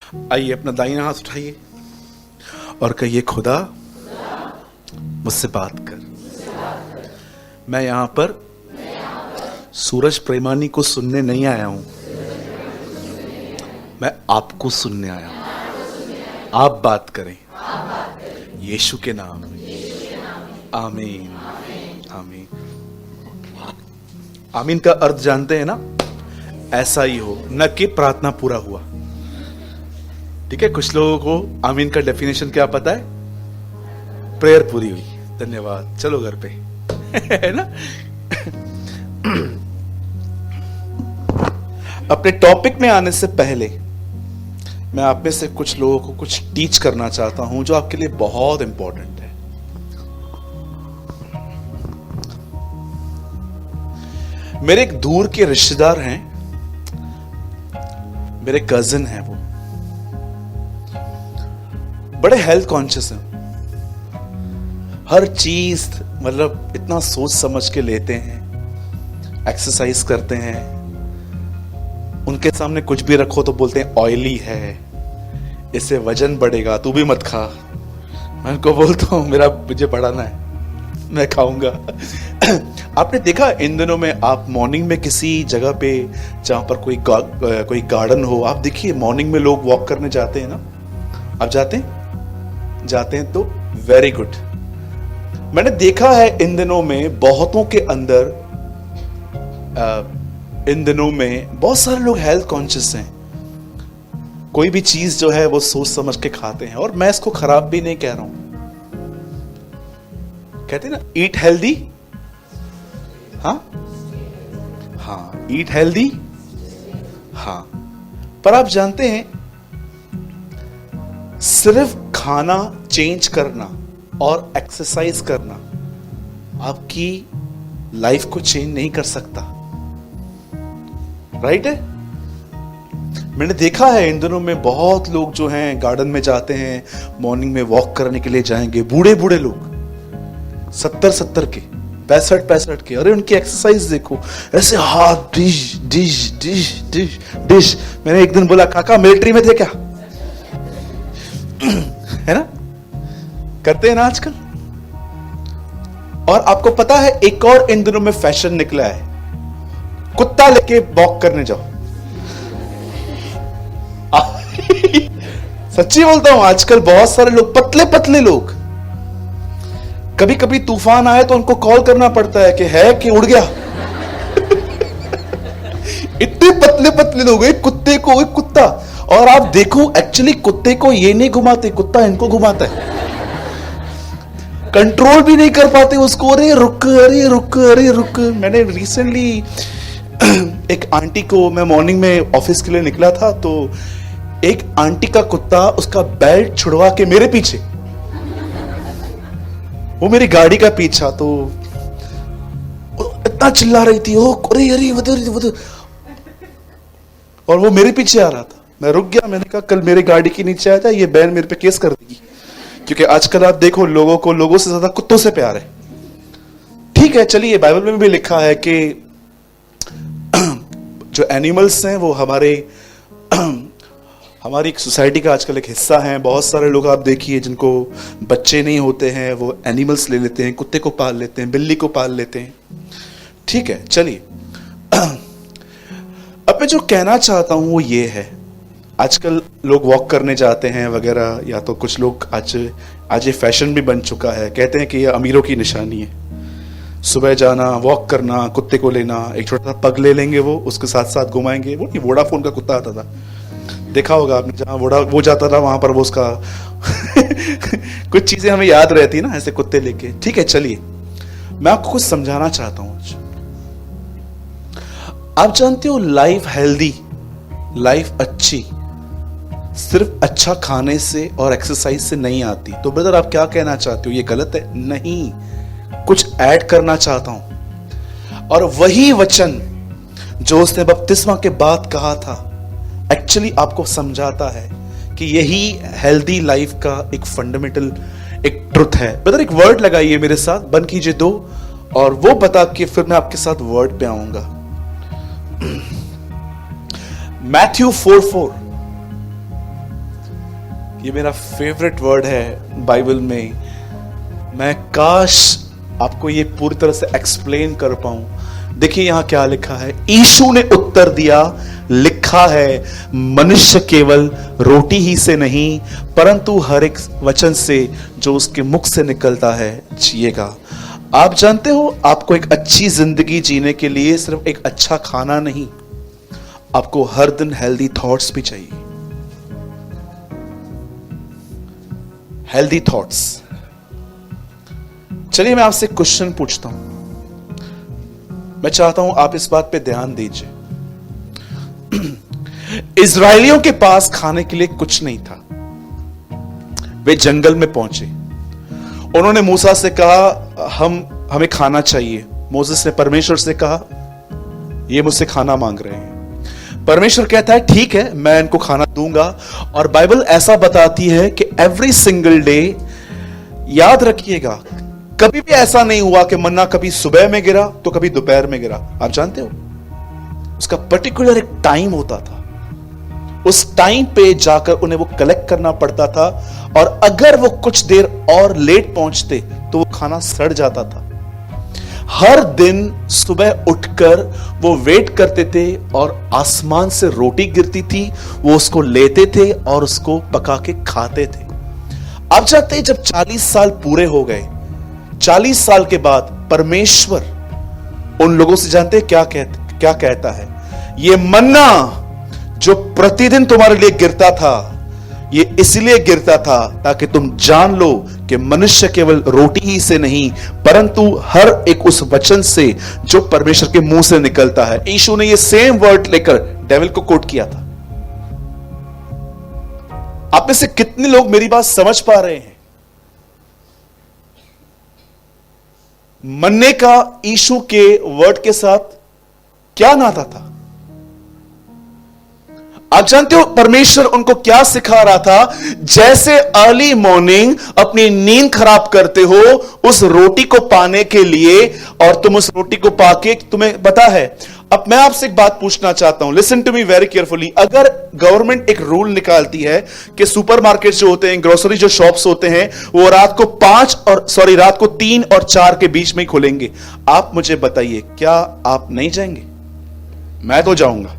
आइए अपना दाहिना हाथ उठाइए और कहिए, खुदा मुझसे बात कर। मैं यहां पर सूरज प्रेमानी को सुनने नहीं आया हूं, मैं आपको सुनने आया हूं। आप बात करें यीशु के नाम में। आमीन आमीन। आमीन का अर्थ जानते हैं ना? ऐसा ही हो, न कि प्रार्थना पूरा हुआ। ठीक है, कुछ लोगों को आमीन का डेफिनेशन क्या पता है? प्रेयर पूरी हुई, धन्यवाद, चलो घर पे। है ना? अपने टॉपिक में आने से पहले मैं आप में से कुछ लोगों को कुछ टीच करना चाहता हूं जो आपके लिए बहुत इंपॉर्टेंट है। मेरे एक दूर के रिश्तेदार हैं, मेरे कजिन हैं, वो बड़े हेल्थ कॉन्शियस हैं। हर चीज मतलब इतना सोच समझ के लेते हैं, एक्सरसाइज करते हैं। उनके सामने कुछ भी रखो तो बोलते हैं ऑयली है, इससे वजन बढ़ेगा, तू भी मत खा। मैं उनको बोलता हूं मुझे बढ़ाना है, मैं खाऊंगा। आपने देखा इन दिनों में, आप मॉर्निंग में किसी जगह पे जहां पर कोई गार्डन हो, आप देखिए मॉर्निंग में लोग वॉक करने जाते हैं ना? आप जाते हैं तो वेरी गुड। मैंने देखा है इन दिनों में बहुतों के अंदर, इन दिनों में बहुत सारे लोग हेल्थ कॉन्शियस हैं। कोई भी चीज जो है वो सोच समझ के खाते हैं, और मैं इसको खराब भी नहीं कह रहा हूं। कहते हैं ना, ईट हेल्दी। हाँ, ईट हेल्दी। हाँ, पर आप जानते हैं सिर्फ खाना चेंज करना और एक्सरसाइज करना आपकी लाइफ को चेंज नहीं कर सकता। राइट है? मैंने देखा है इन दिनों में बहुत लोग जो हैं गार्डन में जाते हैं, मॉर्निंग में वॉक करने के लिए जाएंगे, बूढ़े बूढ़े लोग 70 के, 65 के। अरे उनकी एक्सरसाइज देखो, ऐसे हाथ dish dish dish dish dish. मैंने एक दिन बोला, काका मिलिट्री में थे क्या? है ना? करते हैं ना आजकल। और आपको पता है एक और इन दिनों में फैशन निकला है, कुत्ता लेके वॉक करने जाओ। सच्ची बोलता हूं, आजकल बहुत सारे लोग, पतले पतले लोग, कभी कभी तूफान आए तो उनको कॉल करना पड़ता है कि है कि उड़ गया। इतने पतले पतले लोग, एक कुत्ता। और आप देखो, एक्चुअली कुत्ते को ये नहीं घुमाते, कुत्ता इनको घुमाता है। कंट्रोल भी नहीं कर पाते उसको, अरे रुक अरे रुक अरे रुक। मैंने रिसेंटली एक आंटी को, मैं मॉर्निंग में ऑफिस के लिए निकला था, तो एक आंटी का कुत्ता उसका बेल्ट छुड़वा के मेरे पीछे, वो मेरी गाड़ी का पीछा, तो इतना चिल्ला रही थी, ओ अरे अरे वो, और वो मेरे पीछे आ रहा था। मैं रुक गया, मैंने कहा कल मेरे गाड़ी के नीचे आ जा, ये बैन मेरे पे केस कर देगी। क्योंकि आजकल आप देखो, लोगों को लोगों से ज्यादा कुत्तों से प्यार है। ठीक है, चलिए, बाइबल में भी लिखा है कि जो एनिमल्स हैं वो हमारी एक सोसाइटी का आजकल एक हिस्सा है। बहुत सारे लोग आप देखिए जिनको बच्चे नहीं होते हैं, वो एनिमल्स ले लेते हैं, कुत्ते को पाल लेते हैं, बिल्ली को पाल लेते हैं। ठीक है, चलिए, अब मैं जो कहना चाहता हूं वो ये है, आजकल लोग वॉक करने जाते हैं वगैरह, या तो कुछ लोग आज ये फैशन भी बन चुका है, कहते हैं कि ये अमीरों की निशानी है। सुबह जाना, वॉक करना, कुत्ते को लेना, एक छोटा सा पग ले लेंगे, वो उसके साथ साथ घुमाएंगे। वो नहीं, वोडाफोन का कुत्ता आता था, देखा होगा आपने, जहां वो जाता था वहां पर वो उसका कुछ चीजें हमें याद रहती ना, ऐसे कुत्ते लेके। ठीक है, चलिए, मैं आपको कुछ समझाना चाहता हूं आज। आप जानते हो, लाइफ हेल्दी, लाइफ अच्छी सिर्फ अच्छा खाने से और एक्सरसाइज से नहीं आती। तो ब्रदर, आप क्या कहना चाहते हो, ये गलत है? नहीं, कुछ ऐड करना चाहता हूं। और वही वचन जो उसने बपतिस्मा के बाद कहा था, एक्चुअली आपको समझाता है कि यही हेल्दी लाइफ का एक फंडामेंटल, एक ट्रुथ है। ब्रदर, एक वर्ड लगाइए मेरे साथ, बंद कीजिए दो, और वो बता के फिर मैं आपके साथ वर्ड पे आऊंगा। मैथ्यू 4:4, ये मेरा फेवरेट वर्ड है बाइबल में। मैं काश आपको ये पूरी तरह से एक्सप्लेन कर पाऊं। देखिए यहां क्या लिखा है। यीशु ने उत्तर दिया, लिखा है मनुष्य केवल रोटी ही से नहीं परंतु हर एक वचन से जो उसके मुख से निकलता है जिएगा। आप जानते हो, आपको एक अच्छी जिंदगी जीने के लिए सिर्फ एक अच्छा खाना नहीं, आपको हर दिन हेल्दी थॉट्स भी चाहिए। Healthy thoughts. चलिए मैं आपसे क्वेश्चन पूछता हूं, मैं चाहता हूं आप इस बात पे ध्यान दीजिए। इजरायलियों के पास खाने के लिए कुछ नहीं था। वे जंगल में पहुंचे, उन्होंने मूसा से कहा हमें खाना चाहिए। मोसेस ने परमेश्वर से कहा ये मुझसे खाना मांग रहे हैं। परमेश्वर कहता है ठीक है, मैं इनको खाना दूंगा। और बाइबल ऐसा बताती है कि एवरी सिंगल डे, याद रखिएगा, कभी भी ऐसा नहीं हुआ कि मन्ना कभी सुबह में गिरा तो कभी दोपहर में गिरा। आप जानते हो उसका पर्टिकुलर एक टाइम होता था, उस टाइम पे जाकर उन्हें वो कलेक्ट करना पड़ता था। और अगर वो कुछ देर और लेट पहुंचते तो वो खाना सड़ जाता था। हर दिन सुबह उठकर वो वेट करते थे और आसमान से रोटी गिरती थी, वो उसको लेते थे और उसको पका के खाते थे। आप जानते हैं जब 40 साल पूरे हो गए, 40 साल के बाद परमेश्वर उन लोगों से जानते हैं क्या कहता है? ये मन्ना जो प्रतिदिन तुम्हारे लिए गिरता था, ये इसलिए गिरता था ताकि तुम जान लो कि मनुष्य केवल रोटी ही से नहीं परंतु हर एक उस वचन से जो परमेश्वर के मुंह से निकलता है। यीशु ने ये सेम वर्ड लेकर डेविल को कोट किया था। आप में से कितने लोग मेरी बात समझ पा रहे हैं? मन्ने का यीशु के वर्ड के साथ क्या नाता था? आप जानते हो परमेश्वर उनको क्या सिखा रहा था? जैसे अर्ली मॉर्निंग अपनी नींद खराब करते हो उस रोटी को पाने के लिए, और तुम उस रोटी को पाके तुम्हें पता है। अब मैं आपसे एक बात पूछना चाहता हूं, listen to me very carefully. अगर गवर्नमेंट एक रूल निकालती है कि सुपरमार्केट जो होते हैं, ग्रोसरी जो शॉप्स होते हैं, वो रात को 3 और 4 के बीच में ही खुलेंगे, आप मुझे बताइए क्या आप नहीं जाएंगे? मैं तो जाऊंगा,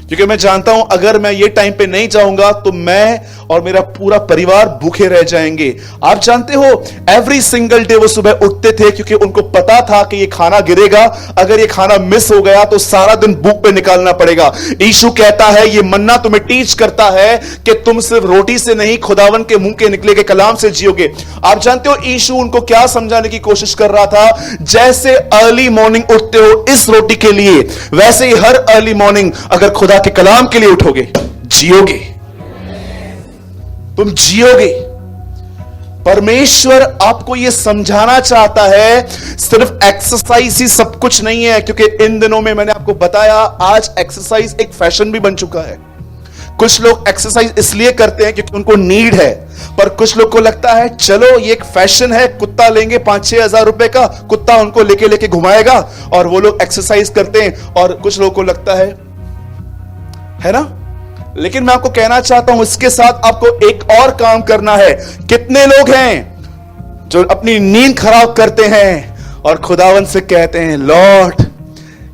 क्योंकि मैं जानता हूं अगर मैं ये टाइम पे नहीं जाऊंगा तो मैं और मेरा पूरा परिवार भूखे रह जाएंगे। आप जानते हो एवरी सिंगल डे वो सुबह उठते थे क्योंकि उनको पता था कि ये खाना गिरेगा, अगर ये खाना मिस हो गया तो सारा दिन भूख पे निकालना पड़ेगा। यीशु कहता है ये मन्ना तुम्हें टीच करता है कि तुम सिर्फ रोटी से नहीं खुदावन के मुंह के निकले के कलाम से जियोगे। आप जानते हो यीशु उनको क्या समझाने की कोशिश कर रहा था? जैसे अर्ली मॉर्निंग उठते हो इस रोटी के लिए, वैसे ही हर अर्ली मॉर्निंग अगर खुदा के कलाम के लिए उठोगे, जियोगे, तुम जियोगे। परमेश्वर आपको यह समझाना चाहता है सिर्फ एक्सरसाइज ही सब कुछ नहीं है, क्योंकि इन दिनों में मैंने आपको बताया आज एक्सरसाइज एक फैशन भी बन चुका है। कुछ लोग एक्सरसाइज इसलिए करते हैं क्योंकि उनको नीड है, पर कुछ लोग को लगता है चलो ये एक फैशन है, कुत्ता लेंगे 5-6 हजार रुपए का, कुत्ता उनको लेके घुमाएगा और वो लोग एक्सरसाइज करते हैं। और कुछ लोगों को लगता है ना? लेकिन मैं आपको कहना चाहता हूं इसके साथ आपको एक और काम करना है। कितने लोग हैं जो अपनी नींद खराब करते हैं और खुदावन से कहते हैं Lord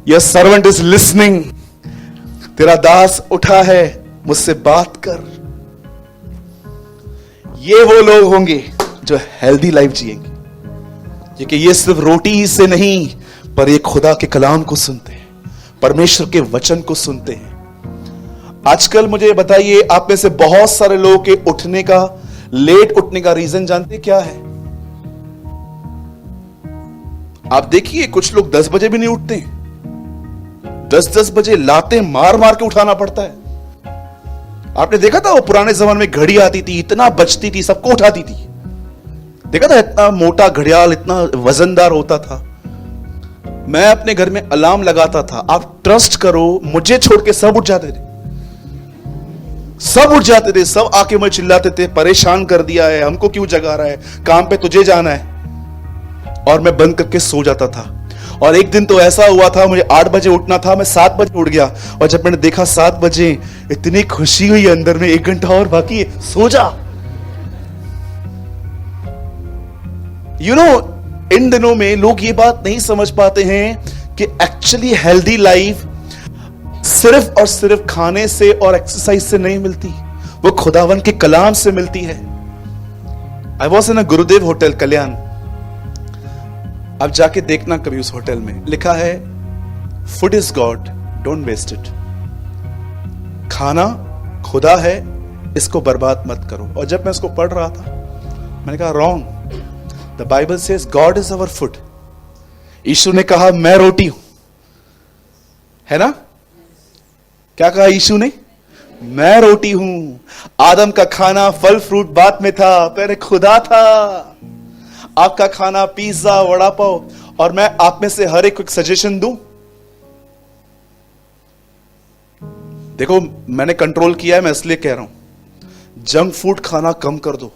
your servant is listening, तेरा दास उठा है, मुझसे बात कर। ये वो लोग होंगे जो हेल्दी लाइफ जिएंगे, क्योंकि ये सिर्फ रोटी ही से नहीं पर ये खुदा के कलाम को सुनते हैं, परमेश्वर के वचन को सुनते हैं। आजकल मुझे बताइए आप में से बहुत सारे लोगों के उठने का, लेट उठने का रीजन जानते क्या है? आप देखिए कुछ लोग 10 बजे भी नहीं उठते, 10-10 बजे लाते मार मार के उठाना पड़ता है। आपने देखा था वो पुराने जमाने में घड़ी आती थी, इतना बजती थी, सबको उठाती थी। देखा था इतना मोटा घड़ियाल, इतना वजनदार होता था। मैं अपने घर में अलार्म लगाता था, आप ट्रस्ट करो मुझे छोड़ के सब उठ जाते थे, सब उठ जाते थे, सब आके मुझे चिल्लाते थे परेशान कर दिया है, हमको क्यों जगा रहा है, काम पे तुझे जाना है। और मैं बंद करके सो जाता था। और एक दिन तो ऐसा हुआ था मुझे 8 बजे उठना था, मैं 7 बजे उठ गया। और जब मैंने देखा 7 बजे, इतनी खुशी हुई अंदर में, 1 घंटा और बाकी है, सो जा। यू नो, इन दिनों में लोग ये बात नहीं समझ पाते हैं कि एक्चुअली हेल्दी लाइफ सिर्फ और सिर्फ खाने से और एक्सरसाइज से नहीं मिलती, वो खुदावन के कलाम से मिलती है। I was in a Gurudev hotel कल्याण, आप जाके देखना कभी उस होटल में, लिखा है food is God don't waste it. खाना खुदा है, इसको बर्बाद मत करो। और जब मैं इसको पढ़ रहा था मैंने कहा wrong, the Bible says God is our food. यीशु ने कहा मैं रोटी हूं, है ना? क्या कहा यीशु ने? मैं रोटी हूं। आदम का खाना फल फ्रूट बाद में था, पहले खुदा था। आपका खाना पिज्जा वड़ा पाव। और मैं आप में से हर एक सजेशन दूं, देखो मैंने कंट्रोल किया है, मैं इसलिए कह रहा हूं, जंक फूड खाना कम कर दो।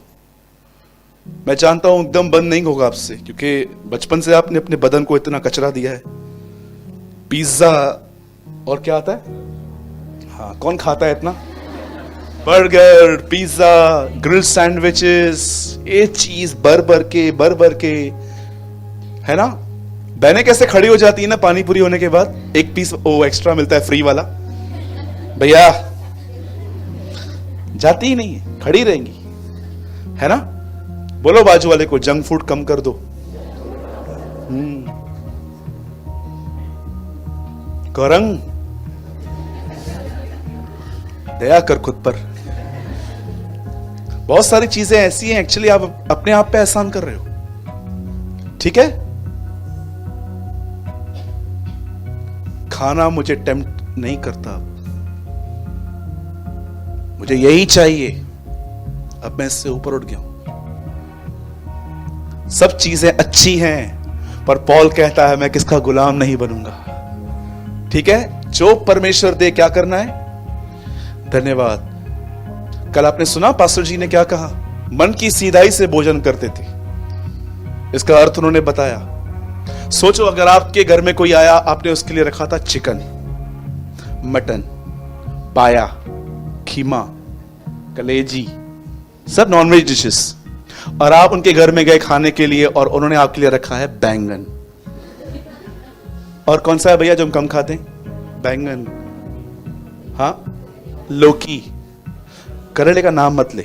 मैं जानता हूं एकदम बंद नहीं होगा आपसे, क्योंकि बचपन से आपने अपने बदन को इतना कचरा दिया है। पिज्जा और क्या आता है, हाँ कौन खाता है इतना, बर्गर, पिज्जा, ग्रिल सैंडविचेस, ये चीज भर के, है ना? बहनें कैसे खड़ी हो जाती है ना पानी पूरी होने के बाद, एक पीस वो एक्स्ट्रा मिलता है फ्री वाला, भैया जाती ही नहीं है, खड़ी रहेंगी, है ना? बोलो बाजू वाले को जंक फूड कम कर दो। करंग दया कर खुद पर। बहुत सारी चीजें ऐसी हैं एक्चुअली आप अपने आप पे एहसान कर रहे हो, ठीक है? खाना मुझे टेम्प्ट नहीं करता, मुझे यही चाहिए, अब मैं इससे ऊपर उठ गया हूं। सब चीजें अच्छी हैं, पर पॉल कहता है मैं किसका गुलाम नहीं बनूंगा, ठीक है? जो परमेश्वर दे क्या करना है, धन्यवाद। कल आपने सुना पास्टर जी ने क्या कहा, मन की सीधाई से भोजन करते थे, इसका अर्थ उन्होंने बताया। सोचो अगर आपके घर में कोई आया, आपने उसके लिए रखा था चिकन, मटन, पाया, खीमा, कलेजी, सब नॉनवेज डिशेस, और आप उनके घर में गए खाने के लिए और उन्होंने आपके लिए रखा है बैंगन। और कौन सा है भैया जो हम कम खाते हैं? बैंगन, हाँ, लौकी, करेले का नाम मत ले,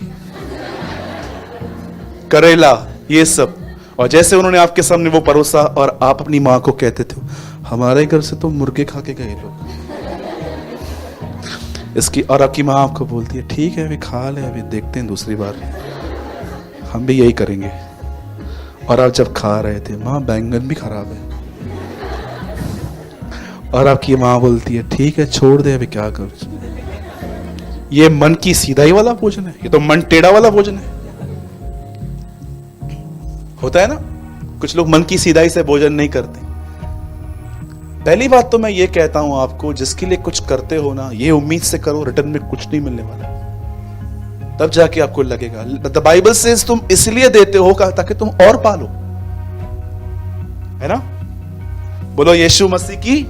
करेला, ये सब। और जैसे उन्होंने आपके सामने वो परोसा और आप अपनी मां को कहते थे हमारे घर से तो मुर्गे खा के गए लोग इसकी, और आपकी मां आपको बोलती है ठीक है अभी खा ले, अभी देखते हैं दूसरी बार हम भी यही करेंगे। और आप जब खा रहे थे मां बैंगन भी खराब है, और आपकी मां बोलती है ठीक है छोड़ दे अभी क्या कर। ये मन की सीधाई वाला भोजन है, ये तो मन टेढ़ा वाला भोजन है। होता है ना, कुछ लोग मन की सीधाई से भोजन नहीं करते। पहली बात तो मैं ये कहता हूं आपको, जिसके लिए कुछ करते हो ना, ये उम्मीद से करो रिटर्न में कुछ नहीं मिलने वाला, तब जाके आपको लगेगा। द बाइबल से तुम इसलिए देते हो ताकि तुम और पालो, है ना? बोलो यीशु मसीह की।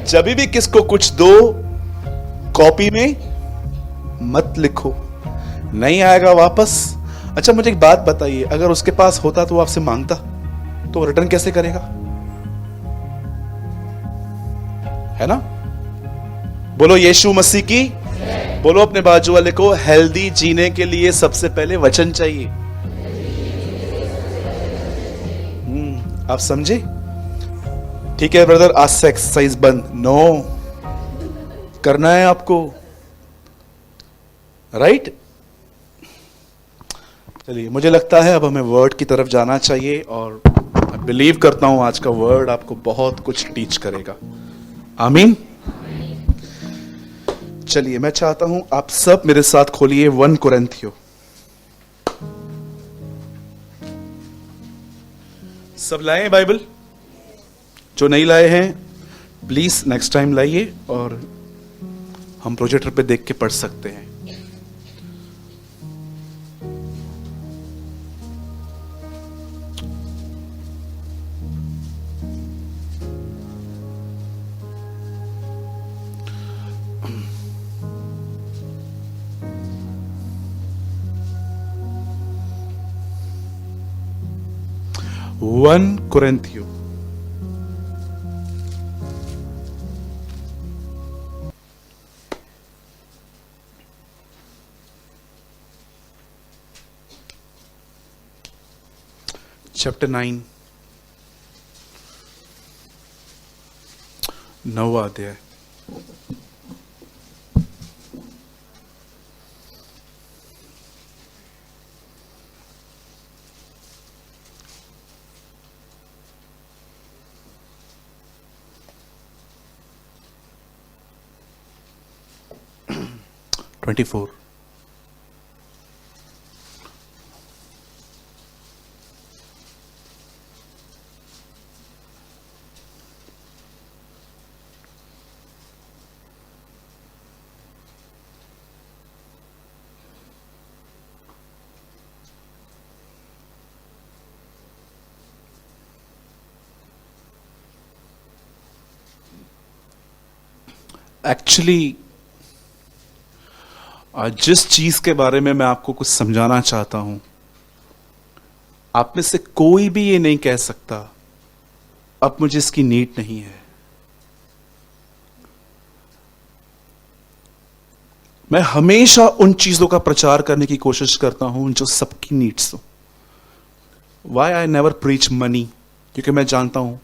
जब भी किसको कुछ दो, कॉपी में मत लिखो, नहीं आएगा वापस। अच्छा मुझे एक बात बताइए, अगर उसके पास होता तो वो आपसे मांगता तो रिटर्न कैसे करेगा, है ना? बोलो यीशु मसीह की। बोलो अपने बाजू वाले को, हेल्दी जीने के लिए सबसे पहले वचन चाहिए। आप समझे? ठीक है ब्रदर, आज से एक्सरसाइज बंद, नो, करना है आपको, राइट? चलिए, मुझे लगता है अब हमें वर्ड की तरफ जाना चाहिए, और मैं बिलीव करता हूं आज का वर्ड आपको बहुत कुछ टीच करेगा। आमीन। चलिए, मैं चाहता हूं आप सब मेरे साथ खोलिए 1 कुरिन्थियों। सब लाए हैं बाइबल? जो नहीं लाए हैं प्लीज नेक्स्ट टाइम लाइए, और हम प्रोजेक्टर पे देख के पढ़ सकते हैं। 1 Corinthians chapter 9 9वां अध्याय। Twenty-four. एक्चुअली जिस चीज के बारे में मैं आपको कुछ समझाना चाहता हूं, आप में से कोई भी ये नहीं कह सकता अब मुझे इसकी नीड नहीं है। मैं हमेशा उन चीजों का प्रचार करने की कोशिश करता हूं जो सबकी नीड्स हो। Why I never preach money, क्योंकि मैं जानता हूं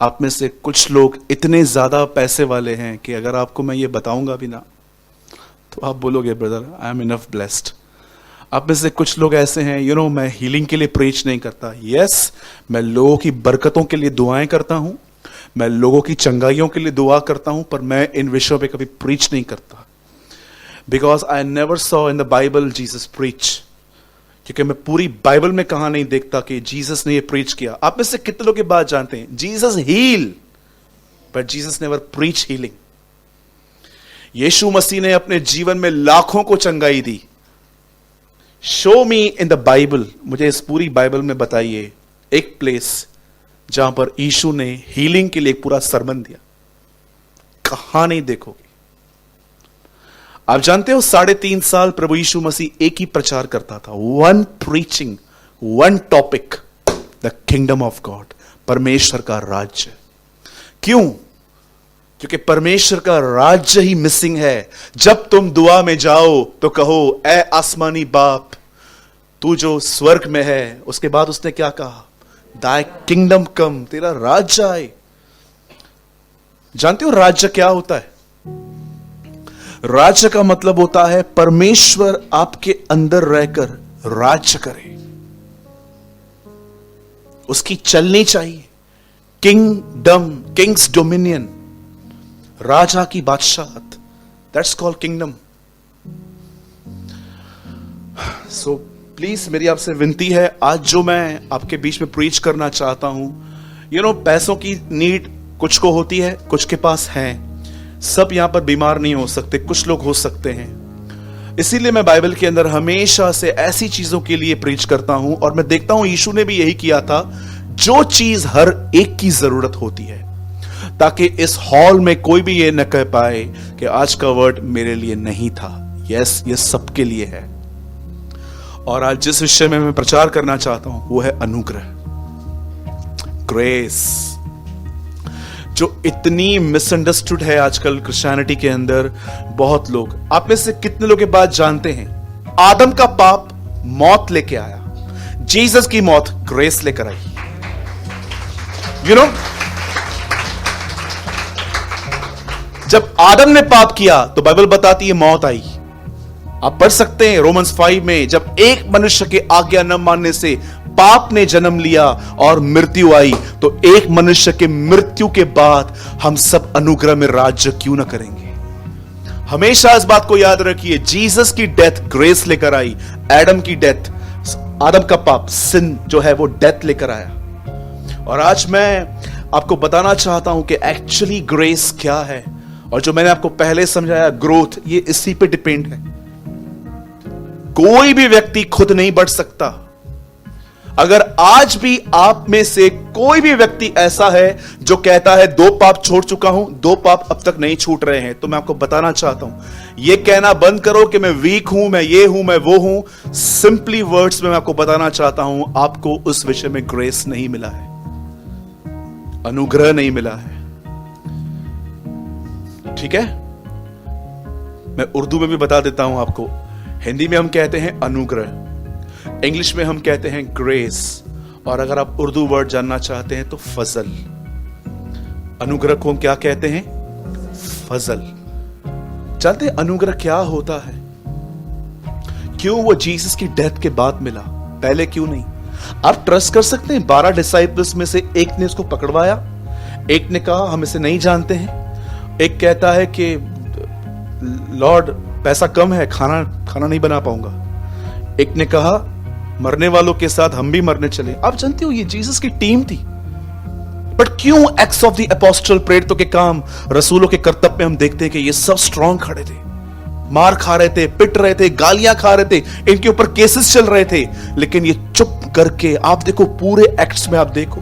आप में से कुछ लोग इतने ज्यादा पैसे वाले हैं कि अगर आपको मैं ये बताऊंगा भी ना तो आप बोलोगे brother I am enough blessed. आप में से कुछ लोग ऐसे हैं, मैं हीलिंग के लिए प्रीच नहीं करता। यस, मैं लोगों की बरकतों के लिए दुआएं करता हूं, मैं लोगों की चंगाइयों के लिए दुआ करता हूं, पर मैं इन विषयों पे कभी प्रीच नहीं करता। Because I never saw in the Bible Jesus preach, क्योंकि मैं पूरी बाइबल में कहां नहीं देखता कि जीसस ने ये प्रीच किया। आप में से कितने लोग ये बात जानते हैं, Jesus heal, but Jesus never preach healing. यीशु मसीह ने अपने जीवन में लाखों को चंगाई दी। Show me in the Bible, मुझे इस पूरी बाइबल में बताइए एक प्लेस जहां पर यीशु ने हीलिंग के लिए एक पूरा सरमन दिया। कहां नहीं देखोगे। आप जानते हो 3.5 साल प्रभु यीशु मसीह एक ही प्रचार करता था, one preaching, one topic, the kingdom of God, परमेश्वर का राज्य। क्यों? क्योंकि परमेश्वर का राज्य ही मिसिंग है। जब तुम दुआ में जाओ तो कहो ए आसमानी बाप तू जो स्वर्ग में है। उसके बाद उसने क्या कहा, दाय किंगडम कम, तेरा राज्य आए। जानते हो राज्य क्या होता है? राज्य का मतलब होता है परमेश्वर आपके अंदर रहकर राज्य करे, उसकी चलनी चाहिए। किंगडम, किंग्स डोमिनियन, राजा की बादशाहत, that's called kingdom. So please मेरी आपसे विनती है, आज जो मैं आपके बीच में प्रीच करना चाहता हूं, पैसों की नीड कुछ को होती है, कुछ के पास है। सब यहां पर बीमार नहीं हो सकते, कुछ लोग हो सकते हैं। इसीलिए मैं बाइबल के अंदर हमेशा से ऐसी चीजों के लिए प्रीच करता हूं, और मैं देखता हूं यीशु ने भी यही किया था। जो चीज हर एक की जरूरत होती है, ताकि इस हॉल में कोई भी ये न कह पाए कि आज का वर्ड मेरे लिए नहीं था। यस, ये सबके लिए है। और आज जिस विषय में मैं प्रचार करना चाहता हूं वो है अनुग्रह, ग्रेस, जो इतनी मिसअंडरस्टूड है आजकल क्रिश्चियनिटी के अंदर। बहुत लोग, आप में से कितने लोग ये बात जानते हैं, आदम का पाप मौत लेके आया, जीसस की मौत ग्रेस लेकर आई। जब आदम ने पाप किया तो बाइबल बताती है मौत आई। आप पढ़ सकते हैं रोमन्स 5 में, जब एक मनुष्य के आज्ञा न मानने से पाप ने जन्म लिया और मृत्यु आई, तो एक मनुष्य के मृत्यु के बाद हम सब अनुग्रह में राज्य क्यों ना करेंगे। हमेशा इस बात को याद रखिए, जीसस की डेथ ग्रेस लेकर आई, एडम की डेथ, आदम का पाप, सिन जो है वो डेथ लेकर आया। और आज मैं आपको बताना चाहता हूं कि एक्चुअली ग्रेस क्या है, और जो मैंने आपको पहले समझाया ग्रोथ, ये इसी पे डिपेंड है। कोई भी व्यक्ति खुद नहीं बढ़ सकता। अगर आज भी आप में से कोई भी व्यक्ति ऐसा है जो कहता है 2 पाप छोड़ चुका हूं, 2 पाप अब तक नहीं छूट रहे हैं, तो मैं आपको बताना चाहता हूं, यह कहना बंद करो कि मैं वीक हूं, मैं ये हूं, मैं वो हूं। सिंपली वर्ड्स में मैं आपको बताना चाहता हूं, आपको उस विषय में ग्रेस नहीं मिला है, अनुग्रह नहीं मिला है। ठीक है, मैं उर्दू में भी बता देता हूं आपको। हिंदी में हम कहते हैं अनुग्रह, इंग्लिश में हम कहते हैं ग्रेस, और अगर आप उर्दू वर्ड जानना चाहते हैं तो फजल। अनुग्रह को हम क्या कहते हैं? फजल। जानते हैं अनुग्रह क्या होता है? क्यों वो जीसस की डेथ के बाद मिला, पहले क्यों नहीं? आप ट्रस्ट कर सकते हैं 12 डिसाइपल्स में से एक ने उसको पकड़वाया, एक ने कहा हम इसे नहीं जानते हैं, एक कहता है कि लॉर्ड पैसा कम है, खाना नहीं बना पाऊंगा, एक ने कहा मरने वालों के साथ हम भी मरने चले। आप जानते हो ये जीसस की टीम थी। बट क्यों एक्ट्स ऑफ द अपोस्टल, प्रेरितों के काम, रसूलों के कर्तव्य में हम देखते हैं कि ये सब स्ट्रांग खड़े थे, मार खा रहे थे, पिट रहे थे, गालियां खा रहे थे, इनके ऊपर केसेस चल रहे थे, लेकिन ये चुप करके, आप देखो पूरे एक्ट्स में, आप देखो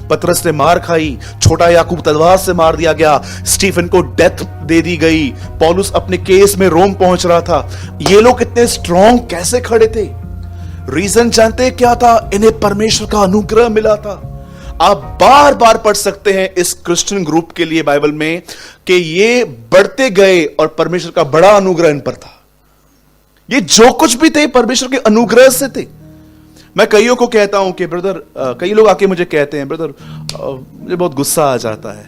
पतरस ने मार खाई, छोटा याकूब तलवार से मार दिया गया, स्टीफन को डेथ दे दी गई, पौलुस अपने केस में रोम पहुंच रहा था। ये लोग इतने स्ट्रांग कैसे खड़े थे? रीजन जानते हैं क्या था? इन्हें परमेश्वर का अनुग्रह मिला था। आप बार बार पढ़ सकते हैं इस क्रिश्चियन ग्रुप के लिए बाइबल में कि ये बढ़ते गए और परमेश्वर का बड़ा अनुग्रह इन पर था। ये जो कुछ भी थे परमेश्वर के अनुग्रह से थे। मैं कईयों को कहता हूं कि ब्रदर, कई लोग आके मुझे कहते हैं ब्रदर मुझे बहुत गुस्सा आ जाता है,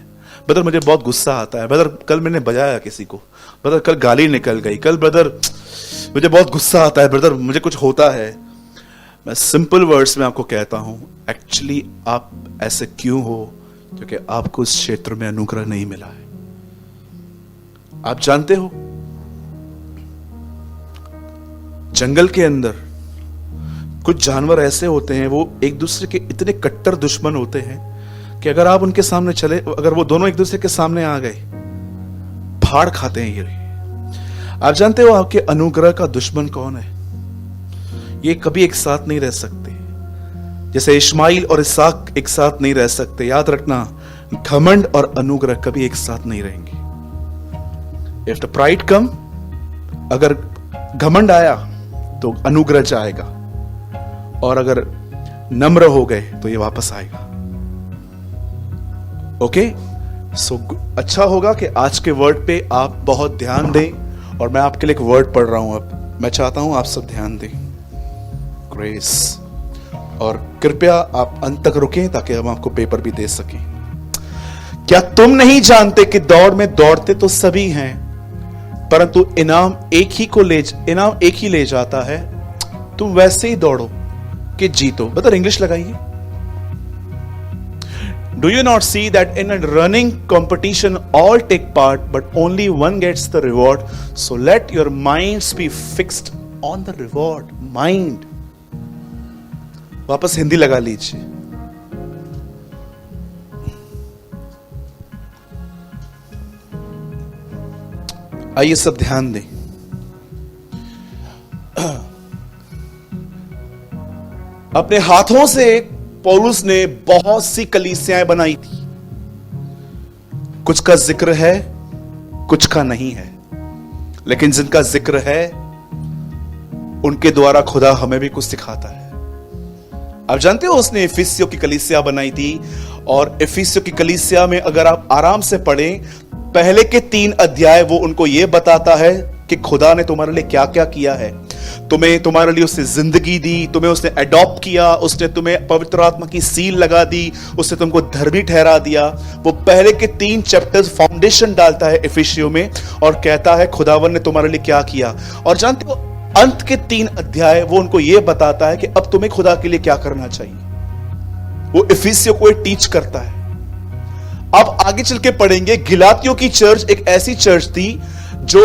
ब्रदर मुझे बहुत गुस्सा आता है, ब्रदर कल मैंने बजाया किसी को, ब्रदर कल गाली निकल गई, कल ब्रदर मुझे बहुत गुस्सा आता है, ब्रदर मुझे कुछ होता है। मैं सिंपल वर्ड्स में आपको कहता हूं, एक्चुअली आप ऐसे क्यों हो? क्योंकि आपको इस क्षेत्र में अनुग्रह नहीं मिला है। आप जानते हो जंगल के अंदर कुछ जानवर ऐसे होते हैं, वो एक दूसरे के इतने कट्टर दुश्मन होते हैं कि अगर आप उनके सामने चले, अगर वो दोनों एक दूसरे के सामने आ गए, फाड़ खाते हैं ये। आप जानते हो आपके अनुग्रह का दुश्मन कौन है? ये कभी एक साथ नहीं रह सकते। जैसे इस्माइल और इसहाक एक साथ नहीं रह सकते, याद रखना, घमंड और अनुग्रह कभी एक साथ नहीं रहेंगे। इफ द प्राइड कम, अगर घमंड आया तो अनुग्रह जाएगा, और अगर नम्र हो गए तो ये वापस आएगा। ओके, सो अच्छा होगा कि आज के वर्ड पे आप बहुत ध्यान दें, और मैं आपके लिए एक वर्ड पढ़ रहा हूं। अब मैं चाहता हूं आप सब ध्यान दें। ग्रेस, और कृपया आप अंत तक रुकें ताकि हम आपको पेपर भी दे सकें। क्या तुम नहीं जानते कि दौड़ में दौड़ते तो सभी हैं, परंतु इनाम एक ही ले जाता है? तुम वैसे ही दौड़ो कि जीतो। बता, इंग्लिश लगाइए। Do you not see that in a running competition all take part, but only one gets the reward? So let your minds be fixed on the reward. Mind. वापस हिंदी लगा लीजिए। आइए सब ध्यान दें। अपने हाथों से पौलुस ने बहुत सी कलीसियाएं बनाई थी। कुछ का जिक्र है, कुछ का नहीं है, लेकिन जिनका जिक्र है उनके द्वारा खुदा हमें भी कुछ सिखाता है। आप जानते हो उसने इफिसियों की कलीसिया बनाई थी, और इफिसियों की कलीसिया में अगर आप आराम से पढ़ें, पहले के 3 अध्याय वो उनको यह बताता है कि खुदा ने तुम्हारे लिए क्या क्या किया है। तुम्हारे लिए उसने जिंदगी दी, तुम्हें उसने अडॉप्ट किया, उसने तुम्हें पवित्र आत्मा की सील लगा दी, उसने तुमको धर्मी ठहरा दिया। वो पहले के 3 चैप्टर्स फाउंडेशन डालता है इफिसियों में, और कहता है खुदावन ने तुम्हारे लिए क्या किया। और जानते हो अंत के 3 अध्याय वो उनको यह बताता है कि अब तुम्हें खुदा के लिए क्या करना चाहिए। वो इफिसियों को टीच करता है। अब आगे चल के पढ़ेंगे, गिलातियों की चर्च एक ऐसी चर्च थी जो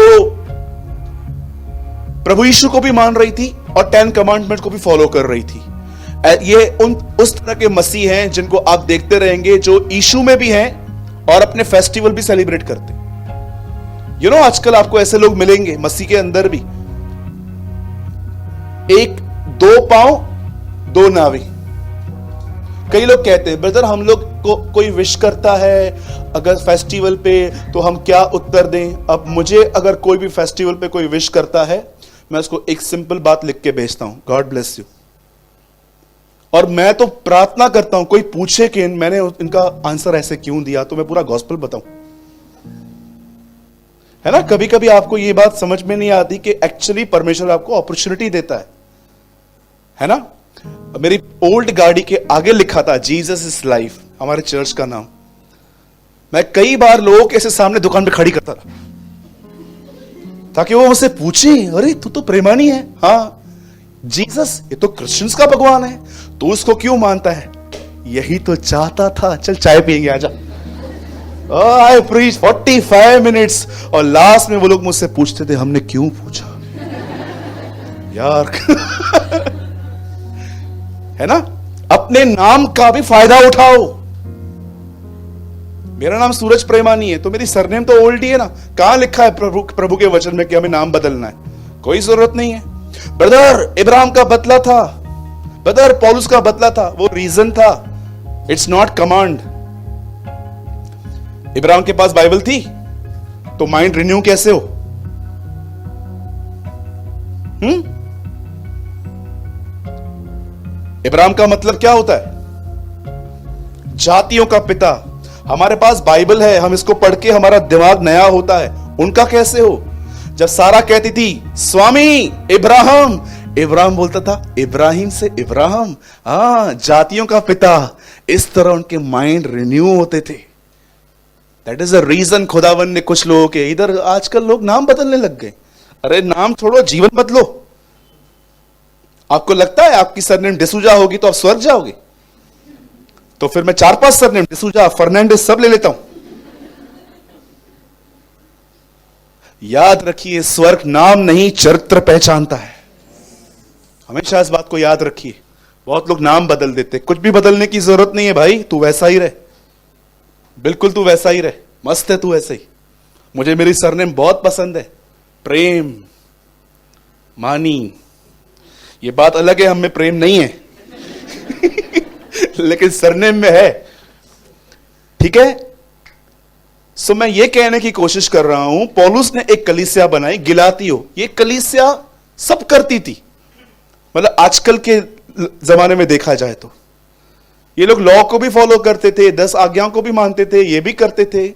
प्रभु यीशु को भी मान रही थी और 10 कमांडमेंट को भी फॉलो कर रही थी। ये उस तरह के मसीह हैं जिनको आप देखते रहेंगे, जो यीशु में भी हैं और अपने फेस्टिवल भी सेलिब्रेट करते हैं। आजकल आपको ऐसे लोग मिलेंगे मसीह के अंदर भी, 1 2 पांव 2 नावी, कई लोग कहते हैं ब्रदर हम लोग को कोई विश करता है अगर फेस्टिवल पे तो हम क्या उत्तर दें। अब मुझे अगर कोई भी फेस्टिवल पे कोई विश करता है मैं उसको एक सिंपल बात लिख के भेजता हूं, गॉड ब्लेस यू। और मैं तो प्रार्थना करता हूं कोई पूछे कि मैंने इनका आंसर ऐसे क्यों दिया तो मैं पूरा गॉस्पेल बताऊं, है ना। कभी कभी आपको ये बात समझ में नहीं आती कि एक्चुअली परमेश्वर आपको अपॉर्चुनिटी देता है ना। मेरी ओल्ड गाड़ी के आगे लिखा था जीसस इज लाइफ, हमारे चर्च का नाम। मैं कई बार लोगों के ऐसे सामने दुकान पे खड़ी करता था ताकि वो मुझसे पूछे अरे तू तो प्रेमानी है। हाँ, जीसस ये तो क्रिश्चियंस का भगवान है, तू उसको क्यों मानता है? यही तो चाहता था, चल चाय पियेंगे आजा। आई प्रीच 45 मिनट्स और लास्ट में वो लोग मुझसे पूछते थे हमने क्यों पूछा यार। है ना, अपने नाम का भी फायदा उठाओ। मेरा नाम सूरज प्रेमानी है तो मेरी सरनेम तो ओल्ड ही है ना। कहां लिखा है प्रभु के वचन में कि हमें नाम बदलना है? कोई जरूरत नहीं है। ब्रदर इब्राहिम का बदला था, ब्रदर पौलुस का बदला था, वो रीजन था, इट्स नॉट कमांड। इब्राहिम के पास बाइबल थी तो माइंड रिन्यू कैसे हो? इब्राहिम का मतलब क्या होता है? जातियों का पिता। हमारे पास बाइबल है, हम इसको पढ़ के हमारा दिमाग नया होता है। उनका कैसे हो? जब सारा कहती थी स्वामी इब्राहिम, इब्राहिम बोलता था इब्राहिम से इब्राहिम, जातियों का पिता। इस तरह उनके माइंड रिन्यू होते थे। दैट इज अ रीजन खुदावन ने कुछ लोगों के इधर आजकल लोग नाम बदलने लग गए। अरे नाम छोड़ो, जीवन बदलो। आपको लगता है आपकी सरनेम डिसूजा होगी तो आप स्वर्ग जाओगे? तो फिर मैं 4-5 सरनेम डिसूजा फर्नांडिस सब ले लेता हूं। याद रखिए स्वर्ग नाम नहीं चरित्र पहचानता है। हमेशा इस बात को याद रखिए। बहुत लोग नाम बदल देते, कुछ भी बदलने की जरूरत नहीं है भाई, तू वैसा ही रहे, बिल्कुल तू वैसा ही रहे, मस्त है तू ऐसे ही। मुझे मेरी सरनेम बहुत पसंद है, प्रेम मानी। ये बात अलग है, हम में प्रेम नहीं है लेकिन सरनेम में है, ठीक है। सो मैं ये कहने की कोशिश कर रहा हूं, पौलुस ने एक कलीसिया बनाई गिलातियो। ये कलीसिया सब करती थी, मतलब आजकल के जमाने में देखा जाए तो ये लोग लॉ को भी फॉलो करते थे, 10 आज्ञाओं को भी मानते थे, ये भी करते थे।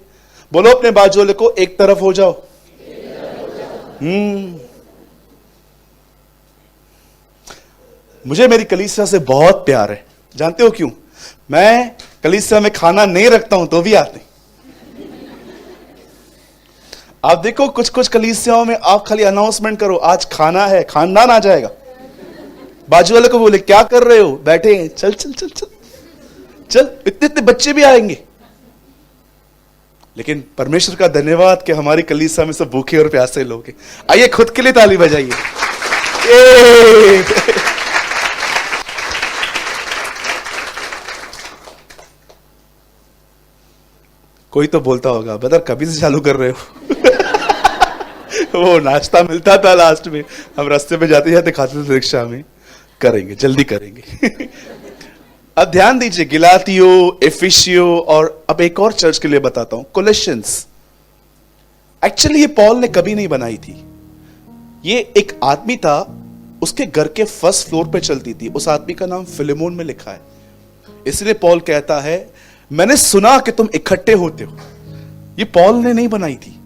बोलो अपने बाजू वाले को एक तरफ हो जाओ। मुझे मेरी कलीसिया से बहुत प्यार है। जानते हो क्यों? मैं कलीसिया में खाना नहीं रखता हूं तो भी आते। आप देखो कुछ कुछ कलीसियाओं में आप खाली अनाउंसमेंट करो आज खाना है, खानदान आ जाएगा। बाजू वाले को बोले क्या कर रहे हो? बैठे हैं, चल चल चल चल चल, इतने इतने बच्चे भी आएंगे। लेकिन परमेश्वर का धन्यवाद कि हमारी कलीसिया में सब भूखे और प्यासे लोग हैं। आइए खुद के लिए ताली बजाइए। कोई तो बोलता होगा ब्रदर कभी से चालू कर रहे हो वो नाश्ता मिलता था लास्ट में, हम रास्ते में जाते जाते खाते थे रिक्शा में। करेंगे, जल्दी करेंगे अब ध्यान दीजिए, गिलातियो, एफिसियो और अब एक और चर्च के लिए बताता हूं, कोलोसियंस। एक्चुअली ये पॉल ने कभी नहीं बनाई थी। ये एक आदमी था, उसके घर के फर्स्ट फ्लोर पे चलती थी। उस आदमी का नाम फिलेमोन में लिखा है। इसलिए पॉल कहता है मैंने सुना कि तुम इकट्ठे होते हो। ये पॉल ने नहीं बनाई थी,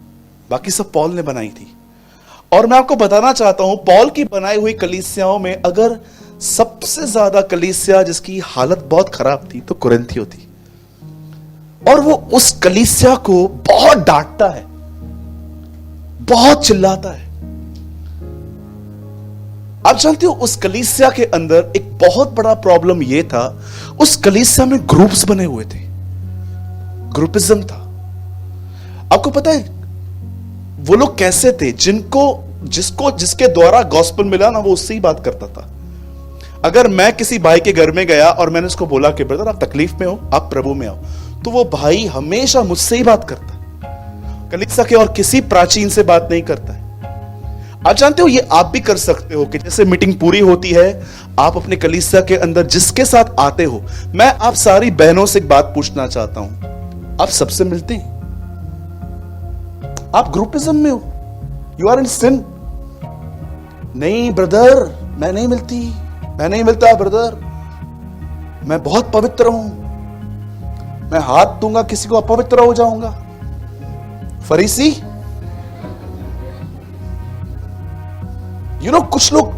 बाकी सब पॉल ने बनाई थी। और मैं आपको बताना चाहता हूं, पॉल की बनाई हुई कलीसियाओं में अगर सबसे ज्यादा कलीसिया जिसकी हालत बहुत खराब थी तो कुरिन्थियों थी। और वो उस कलीसिया को बहुत डांटता है, बहुत चिल्लाता है। आप जानते हो उस कलीसिया के अंदर एक बहुत बड़ा प्रॉब्लम यह था, उस कलीसिया में ग्रुप्स बने हुए थे, ग्रुपिज्म था। आपको पता है वो लोग कैसे थे? जिसके द्वारा गॉस्पेल मिला ना, वो उससे ही बात करता था। अगर मैं किसी भाई के घर में गया और मैंने उसको बोला कि ब्रदर आप तकलीफ में हो, आप प्रभु में आओ, तो वो भाई हमेशा मुझसे ही बात करता है, कलीसिया के और किसी प्राचीन से बात नहीं करता है। आप जानते हो ये आप भी कर सकते हो कि जैसे मीटिंग पूरी होती है, आप अपने कलीसिया के अंदर जिसके साथ आते हो, मैं आप सारी बहनों से एक बात पूछना चाहता हूं, आप सबसे मिलते हैं? आप ग्रुपिज्म में हो, यू आर इन सिन। नहीं ब्रदर, मैं नहीं मिलती, मैं नहीं मिलता ब्रदर, मैं बहुत पवित्र हूं, मैं हाथ दूंगा किसी को अपवित्र हो जाऊंगा। फरीसी, कुछ लोग,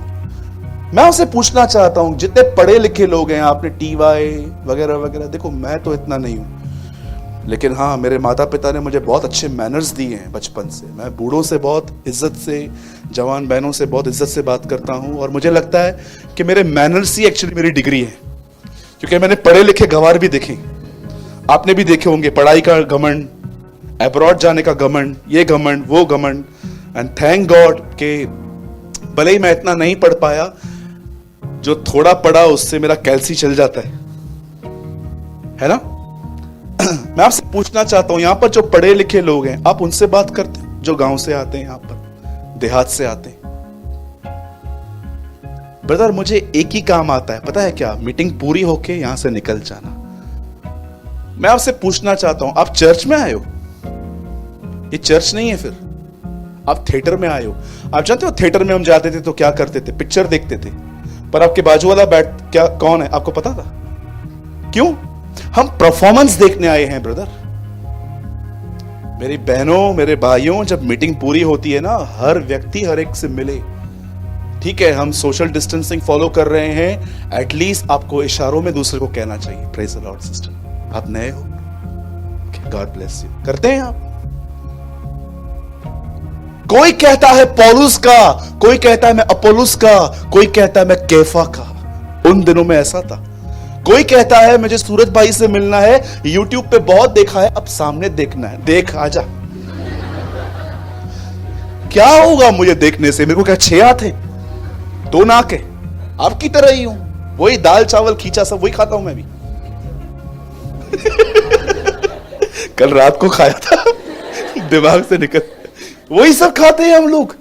मैं उसे पूछना चाहता हूं, जितने पढ़े लिखे लोग हैं, आपने टीवाई वगैरह वगैरह, देखो मैं तो इतना नहीं हूं, लेकिन हाँ, मेरे माता पिता ने मुझे बहुत अच्छे मैनर्स दिए हैं बचपन से। मैं बूढ़ों से बहुत इज्जत से, जवान बहनों से बहुत इज्जत से बात करता हूं, और मुझे लगता है कि मेरे मैनर्स ही एक्चुअली मेरी डिग्री है, क्योंकि मैंने पढ़े लिखे गंवार भी देखे, आपने भी देखे होंगे, पढ़ाई का घमंड, अब्रॉड जाने का घमंड, ये घमंड, वो घमंड। एंड थैंक गॉड के भले ही मैं इतना नहीं पढ़ पाया, जो थोड़ा पढ़ा उससे मेरा कैल्सी चल जाता है ना। मैं आपसे पूछना चाहता हूं, यहां पर जो पढ़े लिखे लोग हैं, आप उनसे बात करते हैं जो गांव से आते हैं, यहां पर देहात से आते हैं? ब्रदर, मुझे एक ही काम आता है, पता है क्या? मीटिंग पूरी होके यहां से निकल जाना। मैं आपसे पूछना चाहता हूं, आप चर्च में आए हो? ये चर्च नहीं है, फिर आप थिएटर में आए हो। आप जानते हो थिएटर में हम जाते थे तो क्या करते थे? पिक्चर देखते थे, पर आपके बाजू वाला कौन है आपको पता था? क्यों? हम परफॉर्मेंस देखने आए हैं ब्रदर। मेरी बहनों, मेरे भाइयों, जब मीटिंग पूरी होती है ना, हर व्यक्ति हर एक से मिले। ठीक है, हम सोशल डिस्टेंसिंग फॉलो कर रहे हैं, एटलीस्ट आपको इशारों में दूसरे को कहना चाहिए, प्रेज द लॉर्ड सिस्टर, आप नए हो, गॉड ब्लेस यू, करते हैं आप। कोई कहता है पौलुस का, कोई कहता है मैं अपोलोस का, कोई कहता है मैं कैफा का। उन दिनों में ऐसा था। कोई कहता है मुझे सूरज भाई से मिलना है, यूट्यूब पे बहुत देखा है, अब सामने देखना है, देख आजा। क्या होगा मुझे देखने से? मेरे को क्या 6 हाथ है, 2 नाक है? आपकी तरह ही हूं, वही दाल चावल खींचा सब वही खाता हूं मैं भी। कल रात को खाया था, दिमाग से निकल, वही सब खाते हैं हम लोग,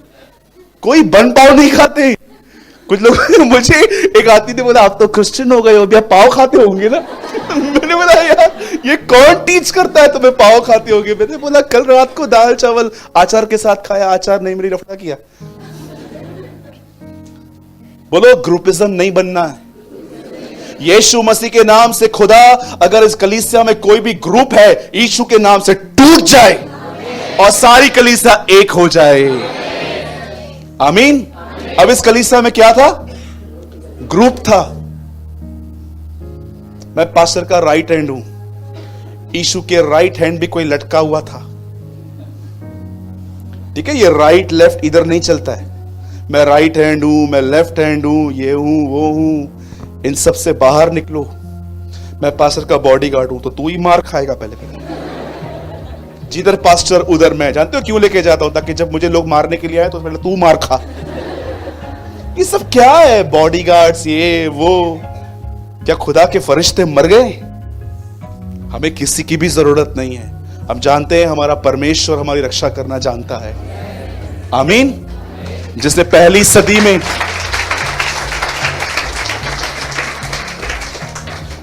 कोई बन पाव नहीं खाते। कुछ लोग मुझे एक आदमी ने बोला, आप तो क्रिश्चियन हो गए हो, भैया पाव खाते होंगे ना। मैंने बोला यार, ये कौन टीच करता है तुम्हें पाव खाते होंगे? मैंने बोला कल रात को दाल चावल अचार के साथ खाया, अचार नहीं मेरी रफड़ा किया। बोलो, ग्रुपिज्म नहीं बनना है। यीशु मसीह के नाम से खुदा, अगर इस कलीसिया में कोई भी ग्रुप है, यीशु के नाम से टूट जाए और सारी कलीसिया एक हो जाए। आमीन। अब इस कलीसिया में क्या था? ग्रुप था। मैं पास्टर का राइट हैंड हूं, यीशु के राइट हैंड भी कोई लटका हुआ था। ठीक है, ये राइट लेफ्ट इधर नहीं चलता है। मैं राइट हैंड हूं, मैं लेफ्ट हैंड हूं, ये हूं वो हूं, इन सब से बाहर निकलो। मैं पास्टर का बॉडीगार्ड हूं, तो तू ही मार खाएगा पहले। जिधर पास्टर उधर मैं। जानते हो क्यों लेके जाता हूं? ताकि जब मुझे लोग मारने के लिए आए तो पहले तू मार खा। ये सब क्या है? बॉडीगार्ड्स, ये वो। क्या खुदा के फरिश्ते मर गए? हमें किसी की भी जरूरत नहीं है। हम जानते हैं हमारा परमेश्वर हमारी रक्षा करना जानता है। आमीन। जिसने पहली सदी में,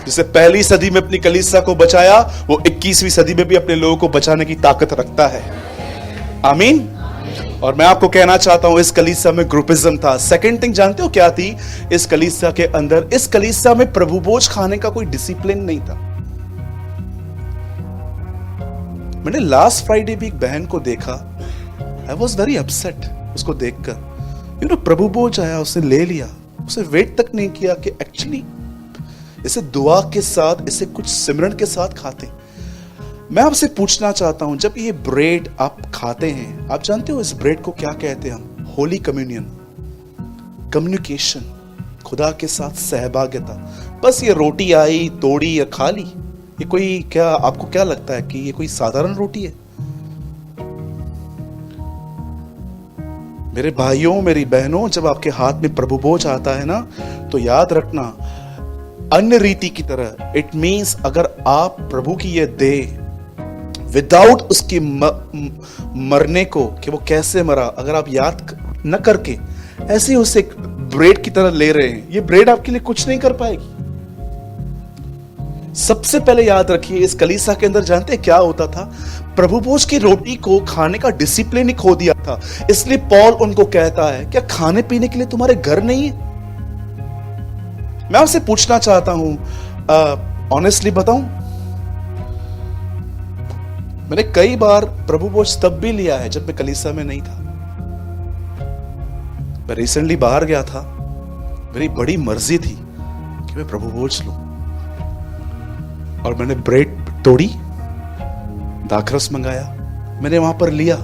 जिसे पहली सदी में अपनी कलीसिया को बचाया, वो 21वीं सदी में भी अपने लोगों को बचाने की ताकत रखता है। आमीन। और मैं आपको कहना चाहता हूं, इस कलीसिया में ग्रुपिज्म था। सेकंड थिंग जानते हो क्या थी इस कलीसिया के अंदर? इस कलीसिया में प्रभु भोज खाने का कोई डिसिप्लिन नहीं था। मैंने लास्ट फ्राइडे भी एक बहन को देखा, आई वॉज वेरी अपसेट उसको देखकर। प्रभु भोज आया, उसने ले लिया, उसे वेट तक नहीं किया कि एक्चुअली इसे दुआ के साथ, इसे कुछ सिमरन के साथ खाते। मैं आपसे पूछना चाहता हूं, जब ये ब्रेड आप खाते हैं, आप जानते हो इस ब्रेड को क्या कहते हैं हम? होली कम्युनियन, कम्युनिकेशन, खुदा के साथ सहभागिता। बस ये रोटी आई, तोड़ी या खा ली, ये कोई क्या, आपको क्या लगता है कि ये कोई साधारण रोटी है? मेरे भाइयों, मेरी बहनों, जब आपके हाथ में प्रभु भोज आता है ना, तो याद रखना, अन्य रीति की तरह, इट मीन्स अगर आप प्रभु की ये दे विदाउट उसकी मरने को, कि वो कैसे मरा, अगर आप याद न करके ऐसे ही उसे ब्रेड की तरह ले रहे हैं, ये ब्रेड आपके लिए कुछ नहीं कर पाएगी। सबसे पहले याद रखिए, इस कलीसिया के अंदर जानते हैं क्या होता था? प्रभु भोज की रोटी को खाने का डिसिप्लिन ही खो दिया था। इसलिए पॉल उनको कहता है, क्या खाने पीने के लिए तुम्हारे घर नहीं है? मैं आपसे पूछना चाहता हूं, ऑनेस्टली बताऊं, मैंने कई बार प्रभु भोज तब भी लिया है जब मैं कलीसिया में नहीं था। मैं रिसेंटली बाहर गया था, मेरी बड़ी मर्जी थी कि मैं प्रभु भोज लूं, और मैंने ब्रेड तोड़ी, दाखरस मंगाया, मैंने वहां पर लिया।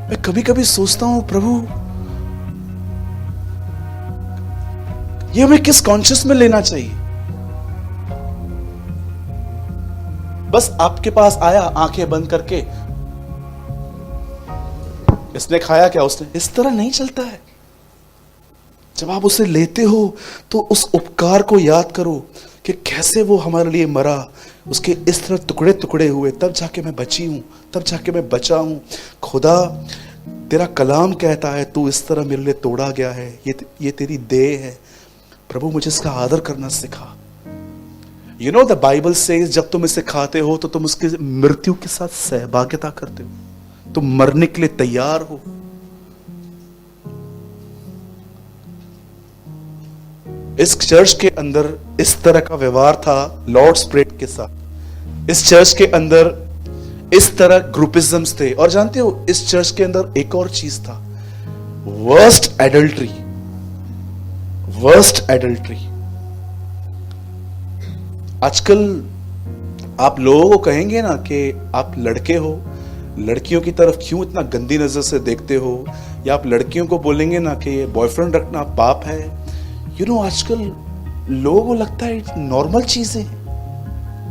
मैं कभी कभी सोचता हूं, प्रभु ये हमें किस कॉन्शियस में लेना चाहिए? बस आपके पास आया आंखें बंद करके, इसने खाया क्या? उसने। इस तरह नहीं चलता है। जब आप उसे लेते हो तो उस उपकार को याद करो कि कैसे वो हमारे लिए मरा, उसके इस तरह टुकड़े टुकड़े हुए, तब जाके मैं बची हूं, तब जाके मैं बचा हूं। खुदा तेरा कलाम कहता है तू इस तरह मेरे लिए तोड़ा गया है, ये तेरी देह है। प्रभु मुझे इसका आदर करना सिखा। You know the Bible says, जब तुम इसे खाते हो तो तुम उसकी मृत्यु के साथ सहभागिता करते हो, तुम मरने के लिए तैयार हो। इस चर्च के अंदर इस तरह का व्यवहार था लॉर्ड्स प्रेयर के साथ। इस चर्च के अंदर इस तरह ग्रुपिज्म्स थे। और जानते हो, इस चर्च के अंदर एक और चीज था, वर्स्ट एडल्ट्री। Worst adultery. आजकल आप लोगों को कहेंगे ना कि आप लड़के हो, लड़कियों की तरफ क्यों इतना गंदी नजर से देखते हो, या आप लड़कियों को बोलेंगे ना कि बॉयफ्रेंड रखना पाप है। यू नो, आजकल लोगों को लगता है नॉर्मल चीजें,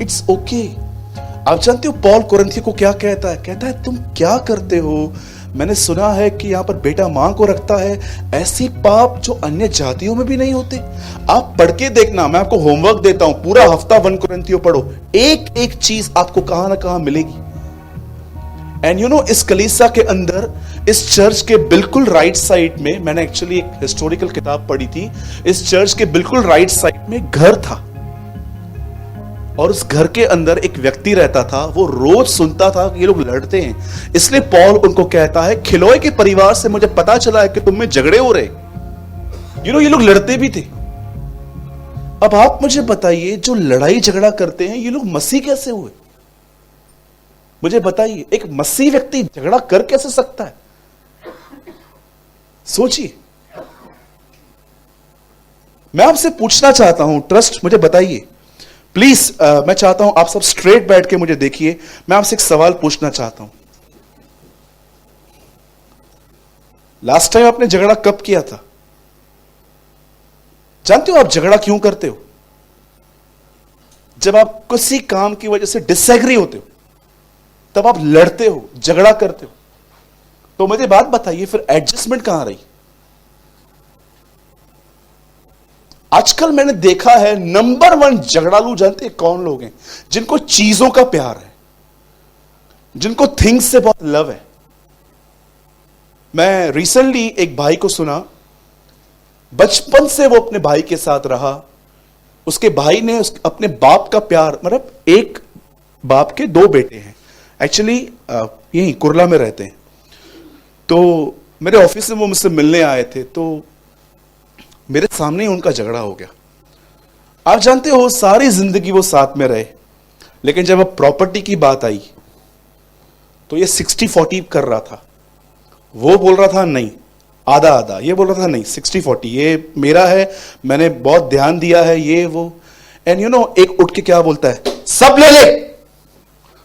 इट्स ओके। आप जानते हो पॉल कुरिन्थियों को क्या कहता है? कहता है तुम क्या करते हो? मैंने सुना है कि यहां पर बेटा मां को रखता है, ऐसी पाप जो अन्य जातियों में भी नहीं होते। आप पढ़ के देखना, मैं आपको होमवर्क देता हूं, पूरा हफ्ता 1 कुरिन्थियों पढ़ो, एक एक चीज आपको कहां ना कहां मिलेगी। एंड यू नो, इस कलीसिया के अंदर, इस चर्च के बिल्कुल राइट साइड में, मैंने एक्चुअली एक हिस्टोरिकल किताब पढ़ी थी, इस चर्च के बिल्कुल राइट साइड में घर था, और उस घर के अंदर एक व्यक्ति रहता था। वो रोज सुनता था कि ये लोग लड़ते हैं। इसलिए पॉल उनको कहता है, खिलोए के परिवार से मुझे पता चला है कि तुम में झगड़े हो रहे। यू नो, ये लोग लड़ते भी थे। अब आप मुझे बताइए, जो लड़ाई झगड़ा करते हैं ये लोग मसीह कैसे हुए? मुझे बताइए, एक मसीह व्यक्ति झगड़ा कर कैसे सकता है? सोचिए। मैं आपसे पूछना चाहता हूं, ट्रस्ट, मुझे बताइए प्लीज। मैं चाहता हूं आप सब स्ट्रेट बैठ के मुझे देखिए। मैं आपसे एक सवाल पूछना चाहता हूं। लास्ट टाइम आपने झगड़ा कब किया था? जानते हो आप झगड़ा क्यों करते हो? जब आप किसी काम की वजह से डिसएग्री होते हो, तब आप लड़ते हो, झगड़ा करते हो। तो मुझे बात बताइए, फिर एडजस्टमेंट कहां रही? आजकल मैंने देखा है नंबर 1 झगड़ालू जानते हैं कौन लोग हैं? जिनको चीजों का प्यार है, जिनको थिंग्स से बहुत लव है। मैं रिसेंटली एक भाई को सुना, बचपन से वो अपने भाई के साथ रहा। उसके भाई ने अपने बाप का प्यार, मतलब एक बाप के 2 बेटे हैं, एक्चुअली यहीं कुरला में रहते हैं। तो मेरे ऑफिस में वो मुझसे मिलने आए थे, तो मेरे सामने ही उनका झगड़ा हो गया। आप जानते हो, सारी जिंदगी वो साथ में रहे, लेकिन जब अब प्रॉपर्टी की बात आई तो ये 60-40 कर रहा था। वो बोल रहा था नहीं, आधा आधा, ये बोल रहा था नहीं 60-40, ये मेरा है, मैंने बहुत ध्यान दिया है, ये वो। एंड यू नो, एक उठ के क्या बोलता है, सब ले ले।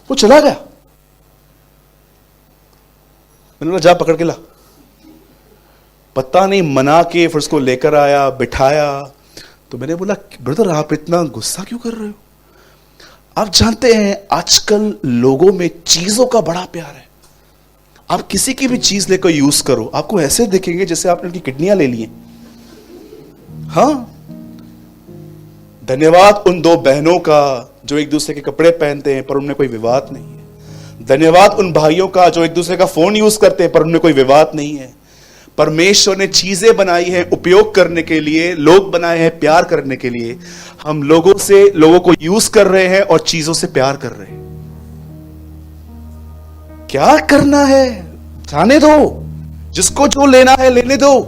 वो चला गया। मैंने बोला जा पकड़ के ला। पता नहीं मना के फिर उसको लेकर आया, बिठाया। तो मैंने बोला ब्रदर आप इतना गुस्सा क्यों कर रहे हो? आप जानते हैं आजकल लोगों में चीजों का बड़ा प्यार है। आप किसी की भी चीज लेकर यूज करो, आपको ऐसे दिखेंगे जैसे आपने उनकी किडनियां ले ली हैं। हाँ, धन्यवाद उन 2 बहनों का जो एक दूसरे के कपड़े पहनते हैं पर उनमें कोई विवाद नहीं है। धन्यवाद उन भाइयों का जो एक दूसरे का फोन यूज करते हैं पर उनमें कोई विवाद नहीं है। परमेश्वर ने चीजें बनाई है उपयोग करने के लिए, लोग बनाए हैं प्यार करने के लिए। हम लोगों को यूज कर रहे हैं और चीजों से प्यार कर रहे हैं। क्या करना है जाने दो, जिसको जो लेना है लेने दो।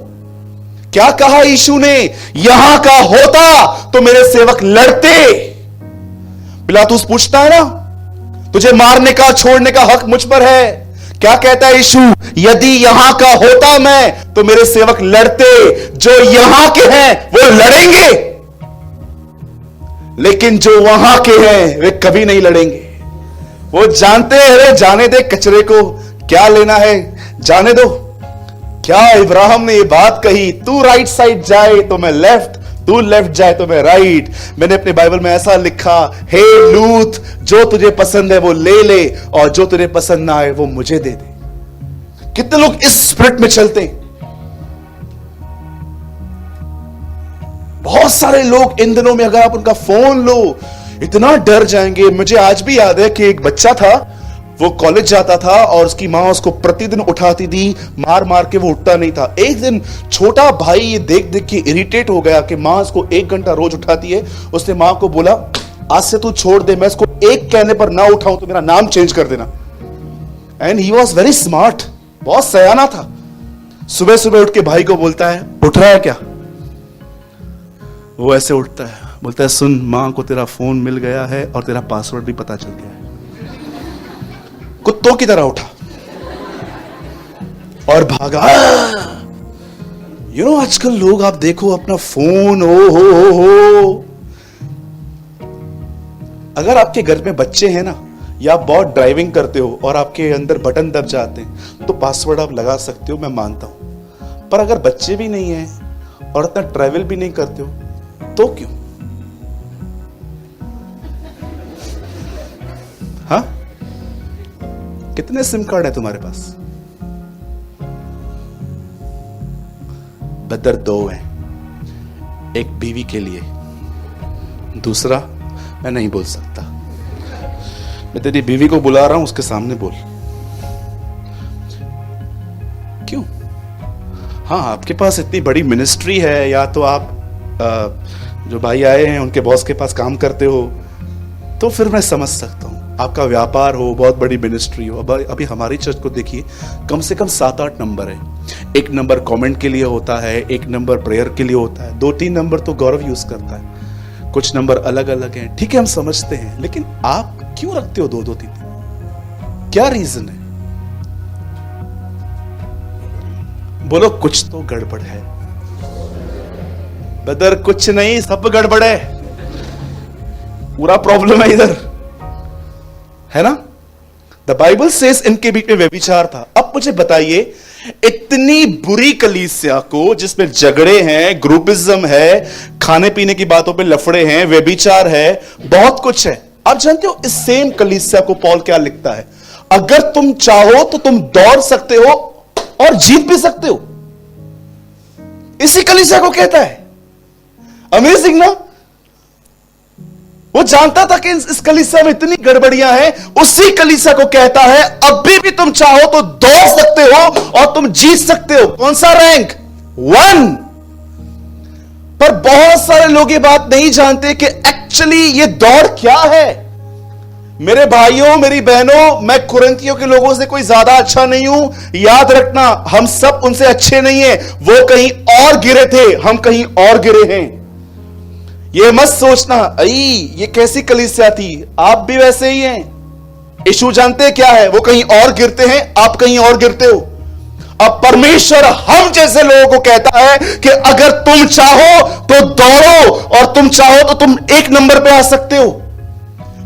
क्या कहा यीशु ने, यहां का होता तो मेरे सेवक लड़ते। पिलातुस पूछता है ना, तुझे मारने का छोड़ने का हक मुझ पर है। क्या कहता है यीशु, यदि यहां का होता मैं तो मेरे सेवक लड़ते। जो यहां के हैं वो लड़ेंगे, लेकिन जो वहां के हैं वे कभी नहीं लड़ेंगे। वो जानते हैं, अरे जाने दे कचरे को, क्या लेना है जाने दो। क्या इब्राहिम ने ये बात कही, तू राइट साइड जाए तो मैं लेफ्ट, तू लेफ्ट जाए तो मैं राइट। मैंने अपने बाइबल में ऐसा लिखा, हे लूत, जो तुझे पसंद है वो ले ले और जो तुझे पसंद ना आए वो मुझे दे दे। कितने लोग इस स्पिरिट में चलते हैं। बहुत सारे लोग इन दिनों में अगर आप उनका फोन लो इतना डर जाएंगे। मुझे आज भी याद है कि एक बच्चा था, वो कॉलेज जाता था और उसकी मां उसको प्रतिदिन उठाती थी, मार मार के वो उठता नहीं था। एक दिन छोटा भाई ये देख देख के इरिटेट हो गया कि मां उसको 1 घंटा रोज उठाती है। उसने मां को बोला, आज से तू छोड़ दे, मैं इसको एक कहने पर ना उठाऊं तो मेरा नाम चेंज कर देना। And he was very smart, बहुत सयाना था। सुबह सुबह उठ के भाई को बोलता है, उठ रहा है क्या? वो ऐसे उठता है, बोलता है, सुन, मां को तेरा फोन मिल गया है और तेरा पासवर्ड भी पता चल गया है। कुत्तों की तरह उठा और भागा। आजकल लोग आप देखो अपना फोन, ओ हो। अगर आपके घर में बच्चे हैं ना, या आप बहुत ड्राइविंग करते हो और आपके अंदर बटन दब जाते हैं तो पासवर्ड आप लगा सकते हो, मैं मानता हूं। पर अगर बच्चे भी नहीं हैं और इतना ट्रैवल भी नहीं करते हो तो क्यों? हाँ, कितने सिम कार्ड है तुम्हारे पास? बदर 2 है, एक बीवी के लिए, दूसरा मैं नहीं बोल सकता। मैं तेरी बीवी को बुला रहा हूं, उसके सामने बोल। क्यों? हाँ, आपके पास इतनी बड़ी मिनिस्ट्री है, या तो आप जो भाई आए हैं उनके बॉस के पास काम करते हो तो फिर मैं समझ सकता हूं। आपका व्यापार हो, बहुत बड़ी मिनिस्ट्री हो। अभी हमारी चर्च को देखिए, कम से कम 7-8 नंबर है। 1 नंबर कमेंट के लिए होता है, 1 नंबर प्रेयर के लिए होता है, 2-3 नंबर तो गौरव यूज करता है, कुछ नंबर अलग अलग हैं। ठीक है, हम समझते हैं, लेकिन आप क्यों रखते हो 2-2-3? क्या रीजन है? बोलो, कुछ तो गड़बड़ है। बदर कुछ नहीं, सब गड़बड़ है, पूरा प्रॉब्लम है इधर, है ना? द बाइबल सेज इनके बीच में व्यभिचार था। अब मुझे बताइए, इतनी बुरी कलीसिया को जिसमें झगड़े हैं, ग्रुपिज्म है, खाने पीने की बातों पे लफड़े हैं, व्यभिचार है, बहुत कुछ है। आप जानते हो इस सेम कलीसिया को पॉल क्या लिखता है? अगर तुम चाहो तो तुम दौड़ सकते हो और जीत भी सकते हो। इसी कलीसिया को कहता है। अमेजिंग ना? वो जानता था कि इस कलीसिया में इतनी गड़बड़ियां हैं, उसी कलीसिया को कहता है अभी भी तुम चाहो तो दौड़ सकते हो और तुम जीत सकते हो। कौन सा रैंक? 1। पर बहुत सारे लोग ये बात नहीं जानते कि एक्चुअली ये दौड़ क्या है। मेरे भाइयों, मेरी बहनों, मैं कुरिन्थियों के लोगों से कोई ज्यादा अच्छा नहीं हूं। याद रखना, हम सब उनसे अच्छे नहीं हैं। वो कहीं और गिरे थे, हम कहीं और गिरे हैं। ये मत सोचना ये कैसी कलीसिया थी, आप भी वैसे ही हैं। यीशु जानते हैं क्या है, वो कहीं और गिरते हैं, आप कहीं और गिरते हो। अब परमेश्वर हम जैसे लोगों को कहता है कि अगर तुम चाहो तो दौड़ो और तुम चाहो तो तुम 1 नंबर पे आ सकते हो।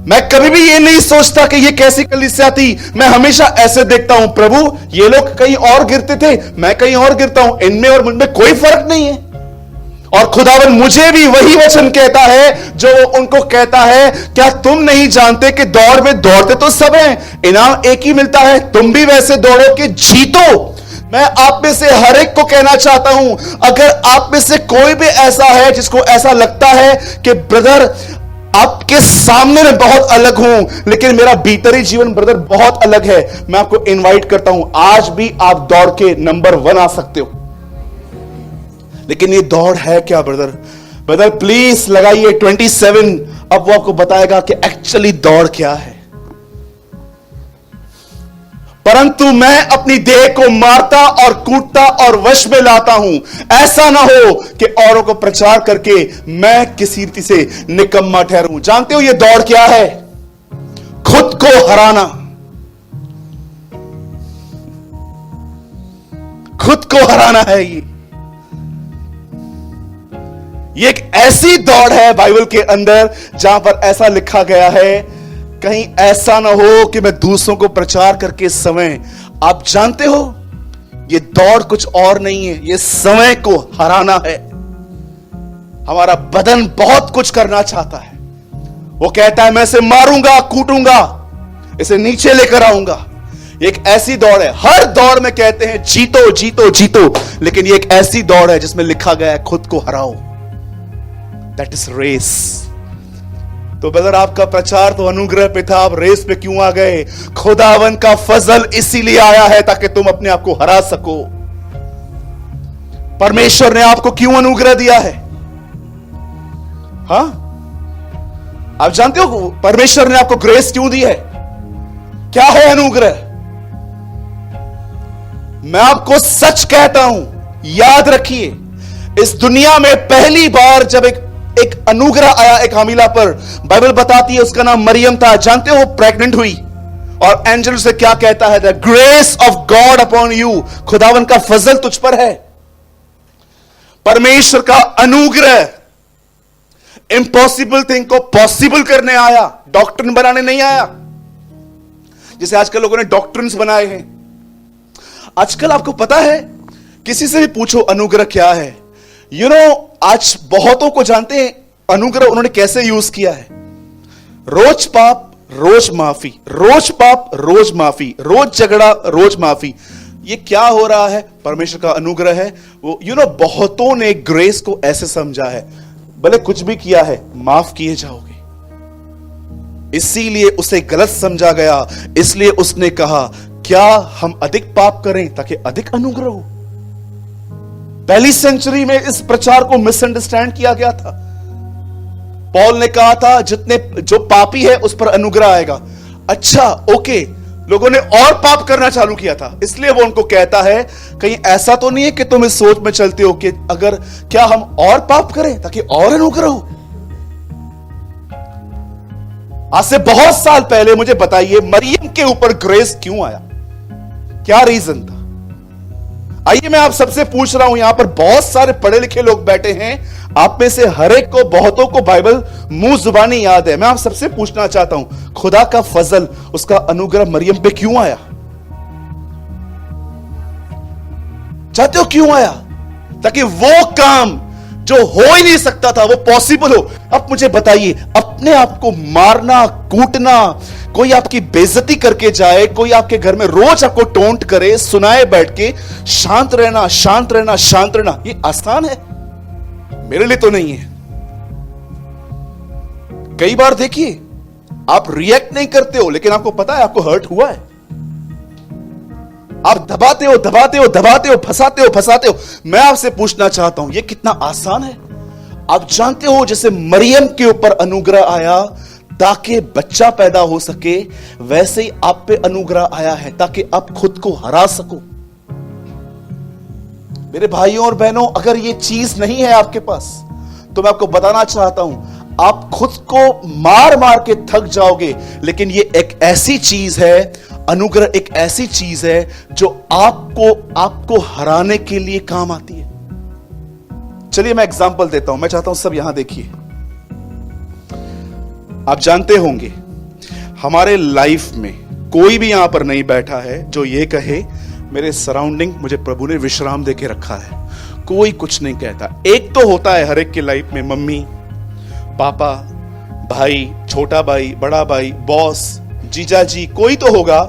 मैं कभी भी ये नहीं सोचता कि ये कैसी कलीसिया थी। मैं हमेशा ऐसे देखता हूं, प्रभु ये लोग कहीं और गिरते थे, मैं कहीं और गिरता हूं, इनमें और मुझमें कोई फर्क नहीं है। और खुदावन मुझे भी वही वचन कहता है जो उनको कहता है, क्या तुम नहीं जानते कि दौड़ में दौड़ते तो सब हैं, इनाम एक ही मिलता है। तुम भी वैसे दौड़ो कि जीतो। मैं आप में से हर एक को कहना चाहता हूं, अगर आप में से कोई भी ऐसा है जिसको ऐसा लगता है कि ब्रदर आपके सामने मैं बहुत अलग हूं, लेकिन मेरा भीतरी जीवन ब्रदर बहुत अलग है। मैं आपको इनवाइट करता हूं, आज भी आप दौड़ के नंबर 1 आ सकते हो। लेकिन ये दौड़ है क्या ब्रदर? ब्रदर प्लीज लगाइए 27। अब वो आपको बताएगा कि एक्चुअली दौड़ क्या है। परंतु मैं अपनी देह को मारता और कूटता और वश में लाता हूं, ऐसा ना हो कि औरों को प्रचार करके मैं किसी रीति से निकम्मा ठहरूं। जानते हो ये दौड़ क्या है? खुद को हराना। खुद को हराना है ये एक ऐसी दौड़ है बाइबल के अंदर जहां पर ऐसा लिखा गया है, कहीं ऐसा ना हो कि मैं दूसरों को प्रचार करके समय। आप जानते हो ये दौड़ कुछ और नहीं है, ये समय को हराना है। हमारा बदन बहुत कुछ करना चाहता है, वो कहता है मैं इसे मारूंगा, कूटूंगा, इसे नीचे लेकर आऊंगा। एक ऐसी दौड़ है, हर दौड़ में कहते हैं जीतो जीतो जीतो, लेकिन ये एक ऐसी दौड़ है जिसमें लिखा गया है खुद को हराओ। That is race. तो ब्रदर आपका प्रचार तो अनुग्रह पे था, आप रेस पे क्यों आ गए? खुदावन का फजल इसीलिए आया है ताकि तुम अपने आप को हरा सको। परमेश्वर ने आपको क्यों अनुग्रह दिया है? हां, आप जानते हो परमेश्वर ने आपको ग्रेस क्यों दी है? क्या है अनुग्रह? मैं आपको सच कहता हूं, याद रखिए, इस दुनिया में पहली बार जब एक अनुग्रह आया एक हमीला पर, बाइबल बताती है उसका नाम मरियम था। जानते हो वो प्रेग्नेंट हुई और एंजल से क्या कहता है? The grace of God upon you, खुदावन का फजल तुझ पर है। परमेश्वर का अनुग्रह इंपॉसिबल थिंग को पॉसिबल करने आया, डॉक्ट्रिन बनाने नहीं आया जैसे आजकल लोगों ने डॉक्ट्रिन्स बनाए हैं। आजकल आपको पता है, किसी से भी पूछो अनुग्रह क्या है, आज बहुतों को जानते हैं अनुग्रह उन्होंने कैसे यूज किया है। रोज पाप रोज माफी, रोज पाप रोज माफी, रोज झगड़ा रोज माफी। ये क्या हो रहा है? परमेश्वर का अनुग्रह है वो। बहुतों ने ग्रेस को ऐसे समझा है, भले कुछ भी किया है माफ किए जाओगे, इसीलिए उसे गलत समझा गया। इसलिए उसने कहा क्या हम अधिक पाप करें ताकि अधिक अनुग्रह हो? पहली सेंचुरी में इस प्रचार को मिसअंडरस्टैंड किया गया था। पॉल ने कहा था जितने जो पापी है उस पर अनुग्रह आएगा। अच्छा ओके, लोगों ने और पाप करना चालू किया था, इसलिए वो उनको कहता है कहीं ऐसा तो नहीं है कि तुम इस सोच में चलते हो कि अगर क्या हम और पाप करें ताकि और अनुग्रह हो? आज से बहुत साल पहले मुझे बताइए मरियम के ऊपर ग्रेस क्यों आया? क्या रीजन था? आइए मैं आप सबसे पूछ रहा हूं, यहां पर बहुत सारे पढ़े लिखे लोग बैठे हैं, आप में से हर एक को, बहुतों को बाइबल मुंह जुबानी याद है। मैं आप सबसे पूछना चाहता हूं, खुदा का फजल, उसका अनुग्रह मरियम पे क्यों आया? चाहते हो क्यों आया? ताकि वो काम जो हो ही नहीं सकता था वो पॉसिबल हो। अब मुझे बताइए, अपने आप को मारना, कूटना, कोई आपकी बेइज्जती करके जाए, कोई आपके घर में रोज आपको टोंट करे, सुनाए बैठ के, शांत रहना शांत रहना शांत रहना, ये आसान है? मेरे लिए तो नहीं है। कई बार देखिए आप रिएक्ट नहीं करते हो, लेकिन आपको पता है आपको हर्ट हुआ है। आप दबाते हो दबाते हो दबाते हो, फंसाते हो फंसाते हो। मैं आपसे पूछना चाहता हूं, यह कितना आसान है? आप जानते हो जैसे मरियम के ऊपर अनुग्रह आया ताकि बच्चा पैदा हो सके, वैसे ही आप पे अनुग्रह आया है ताकि आप खुद को हरा सको। मेरे भाइयों और बहनों, अगर ये चीज नहीं है आपके पास तो मैं आपको बताना चाहता हूं, आप खुद को मार मार के थक जाओगे। लेकिन ये एक ऐसी चीज है, अनुग्रह एक ऐसी चीज है जो आपको हराने के लिए काम आती है। चलिए मैं एग्जांपल देता हूं, मैं चाहता हूं सब यहां देखिए। आप जानते होंगे हमारे लाइफ में कोई भी यहां पर नहीं बैठा है जो ये कहे मेरे सराउंडिंग मुझे प्रभु ने विश्राम देके रखा है। कोई कुछ नहीं कहता। एक तो होता है हर एक की लाइफ में, मम्मी पापा, भाई, छोटा भाई, बड़ा भाई, बॉस, जीजा जी, कोई तो होगा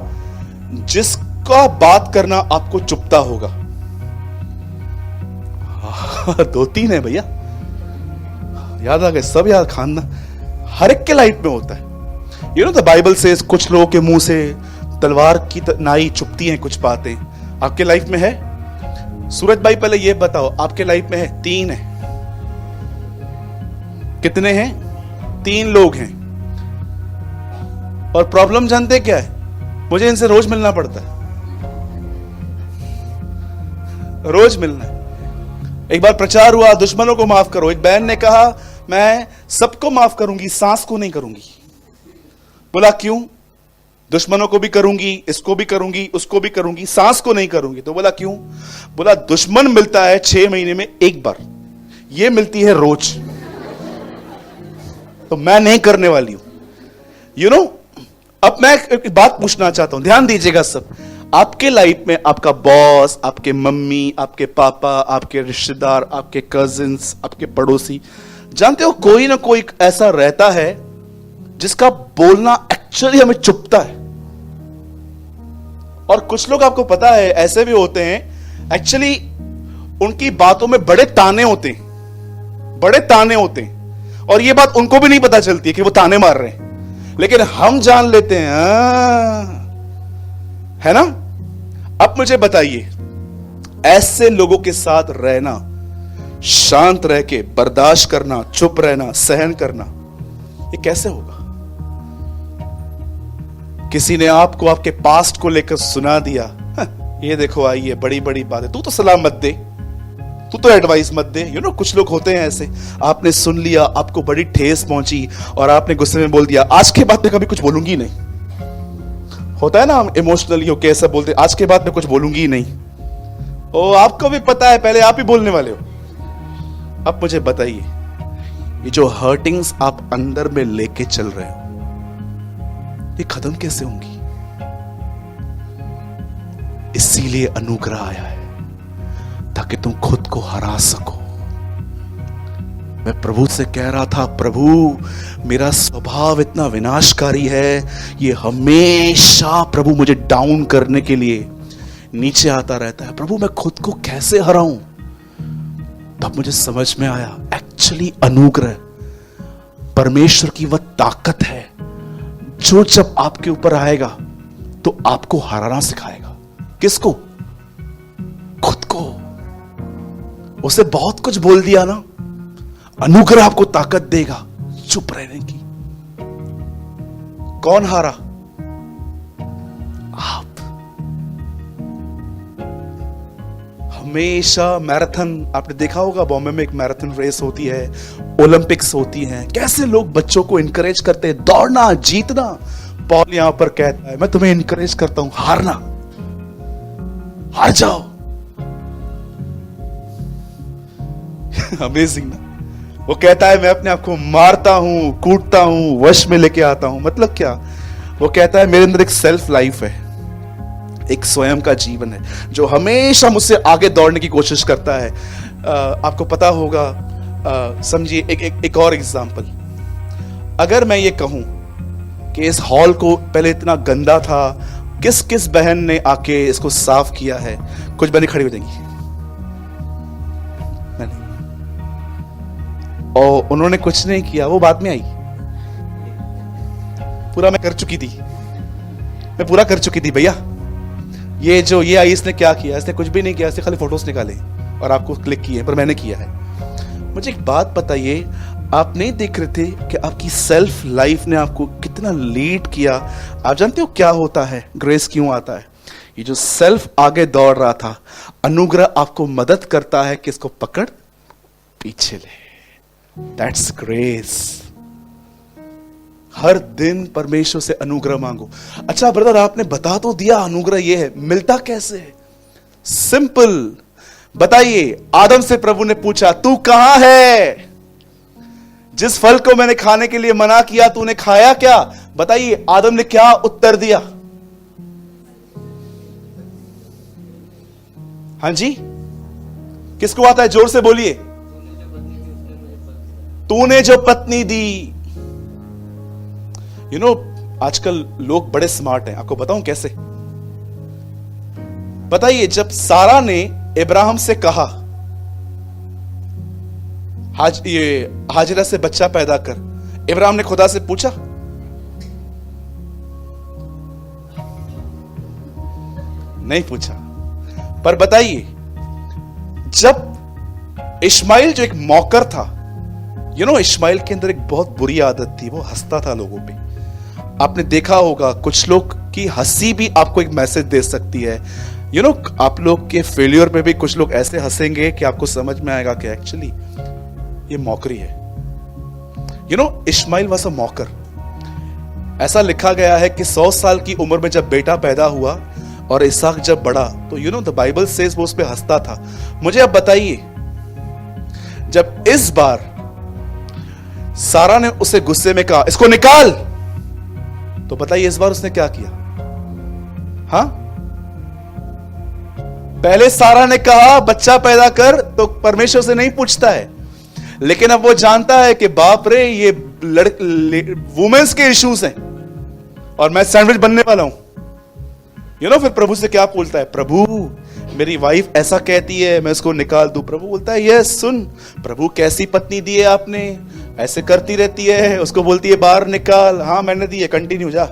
जिसका बात करना आपको चुभता होगा। 2-3 है भैया, याद आ गए सब, याद खानदान। हर एक के लाइफ में होता है। यू नो द बाइबल से कुछ लोगों के मुंह से तलवार की नाई चुपती हैं कुछ बातें। आपके लाइफ में है? सूरज भाई पहले ये बताओ, आपके लाइफ में है? 3 है। कितने हैं? 3 लोग हैं। और प्रॉब्लम जानते क्या है? मुझे इनसे रोज मिलना पड़ता है, रोज मिलना है। एक बार प्रचार हुआ, दुश्मनों को माफ करो। एक बहन ने कहा मैं सबको माफ करूंगी, सास को नहीं करूंगी। बोला क्यों? दुश्मनों को भी करूंगी, इसको भी करूंगी, उसको भी करूंगी, सास को नहीं करूंगी। तो बोला क्यों? बोला दुश्मन मिलता है 6 महीने में एक बार, ये मिलती है रोज, तो मैं नहीं करने वाली हूं। यू नो, अब मैं एक बात पूछना चाहता हूं, ध्यान दीजिएगा सब। आपके लाइफ में आपका बॉस, आपके मम्मी, आपके पापा, आपके रिश्तेदार, आपके कजिन्स, आपके पड़ोसी, जानते हो कोई ना कोई ऐसा रहता है जिसका बोलना एक्चुअली हमें चुभता है। और कुछ लोग आपको पता है ऐसे भी होते हैं, एक्चुअली उनकी बातों में बड़े ताने होते हैं, बड़े ताने होते हैं, और ये बात उनको भी नहीं पता चलती है कि वो ताने मार रहे हैं, लेकिन हम जान लेते हैं, है ना। अब मुझे बताइए, ऐसे लोगों के साथ रहना, शांत रह के बर्दाश्त करना, चुप रहना, सहन करना, ये कैसे होगा? किसी ने आपको आपके पास्ट को लेकर सुना दिया, ये देखो आई है बड़ी बड़ी बातें, तू तो सलाह मत दे, तू तो एडवाइस मत दे। यू नो, कुछ लोग होते हैं ऐसे, आपने सुन लिया, आपको बड़ी ठेस पहुंची और आपने गुस्से में बोल दिया आज के बाद मैं कभी कुछ बोलूंगी नहीं। होता है ना, हम इमोशनली होके ऐसा बोलते, आज के बाद मैं कुछ बोलूंगी ही नहीं। ओ, आपको भी पता है पहले आप ही बोलने वाले हो। अब मुझे बताइए, ये जो हर्टिंग्स आप अंदर में लेके चल रहे हो, ये खत्म कैसे होंगी? इसीलिए अनुग्रह आया है, ताकि तुम खुद को हरा सको। मैं प्रभु से कह रहा था, प्रभु मेरा स्वभाव इतना विनाशकारी है, ये हमेशा प्रभु मुझे डाउन करने के लिए नीचे आता रहता है। प्रभु मैं खुद को कैसे हराऊं? तब मुझे समझ में आया, एक्चुअली अनुग्रह परमेश्वर की वह ताकत है जो जब आपके ऊपर आएगा तो आपको हराना सिखाएगा। किसको? खुद को। उसे बहुत कुछ बोल दिया ना, अनुग्रह आपको ताकत देगा चुप रहने की। कौन हारा? आप। हमेशा मैराथन, आपने देखा होगा बॉम्बे में एक मैराथन रेस होती है, ओलंपिक्स होती हैं, कैसे लोग बच्चों को इनकरेज करते हैं, दौड़ना, जीतना। पॉल यहां पर कहता है मैं तुम्हें इनकरेज करता हूं, हारना, हार जाओ। अमेजिंग ना। वो कहता है मैं अपने आप को मारता हूं, कूटता हूं, वश में लेके आता हूं। मतलब क्या? वो कहता है मेरे अंदर एक सेल्फ लाइफ है, एक स्वयं का जीवन है जो हमेशा मुझसे आगे दौड़ने की कोशिश करता है। आपको पता होगा, समझिए एक और एग्जांपल। अगर मैं ये कहूं कि इस हॉल को पहले इतना गंदा था, किस किस बहन ने आके इसको साफ किया है? कुछ बहनें खड़ी हो जाएंगी, और उन्होंने कुछ नहीं किया, वो बाद में आई। पूरा मैं कर चुकी थी, मैं पूरा कर चुकी थी भैया। ये आई, इसने क्या किया? इसने कुछ भी नहीं किया, इसने खाली फोटोज निकाले और आपको क्लिक किए, पर मैंने किया है। मुझे एक बात बताइए, आप नहीं देख रहे थे कि आपकी सेल्फ लाइफ ने आपको कितना लीड किया? आप जानते हो क्या होता है? ग्रेस क्यों आता है? ये जो सेल्फ आगे दौड़ रहा था, अनुग्रह आपको मदद करता है कि इसको पकड़ पीछे ले। That's grace. हर दिन परमेश्वर से अनुग्रह मांगो। अच्छा ब्रदर, आपने बता तो दिया अनुग्रह ये है, मिलता कैसे है? सिंपल, बताइए। आदम से प्रभु ने पूछा तू कहां है? जिस फल को मैंने खाने के लिए मना किया तूने खाया क्या? बताइए आदम ने क्या उत्तर दिया? हां जी, किसको आता है? जोर से बोलिए। तूने जो पत्नी दी। यू नो, आजकल लोग बड़े स्मार्ट हैं, आपको बताऊं कैसे? बताइए, जब सारा ने इब्राहिम से कहा हाजिरा से बच्चा पैदा कर, इब्राहिम ने खुदा से पूछा? नहीं पूछा। पर बताइए, जब इस्माइल जो एक मौकर था, इस्माइल के अंदर एक बहुत बुरी आदत थी, वो हंसता था लोगों पे। आपने देखा होगा कुछ लोग की हंसी भी आपको एक मैसेज दे सकती है। आप लोग के फेलियर पे भी कुछ लोग ऐसे हंसेंगे कि आपको समझ में आएगा कि एक्चुअली ये मौकरी है। Ishmael was a mocker. ऐसा लिखा गया है कि 100 साल की उम्र में जब बेटा पैदा हुआ और इसहाक जब बड़ा, तो द बाइबल सेज वो उस पे हंसता था। मुझे अब बताइए, जब इस बार सारा ने उसे गुस्से में कहा इसको निकाल, तो बताइए इस बार उसने क्या किया? हाँ, पहले सारा ने कहा बच्चा पैदा कर, तो परमेश्वर से नहीं पूछता है। लेकिन अब वो जानता है कि बाप रे, ये वुमेन्स के इश्यूज हैं और मैं सैंडविच बनने वाला हूं। फिर प्रभु से क्या बोलता है? प्रभु, मेरी वाइफ ऐसा कहती है, मैं उसको निकाल दूं। प्रभु बोलता है यस सुन, प्रभु कैसी पत्नी दी है आपने, ऐसे करती रहती है, उसको बोलती है बाहर निकाल। हाँ मैंने दी है, कंटिन्यू जा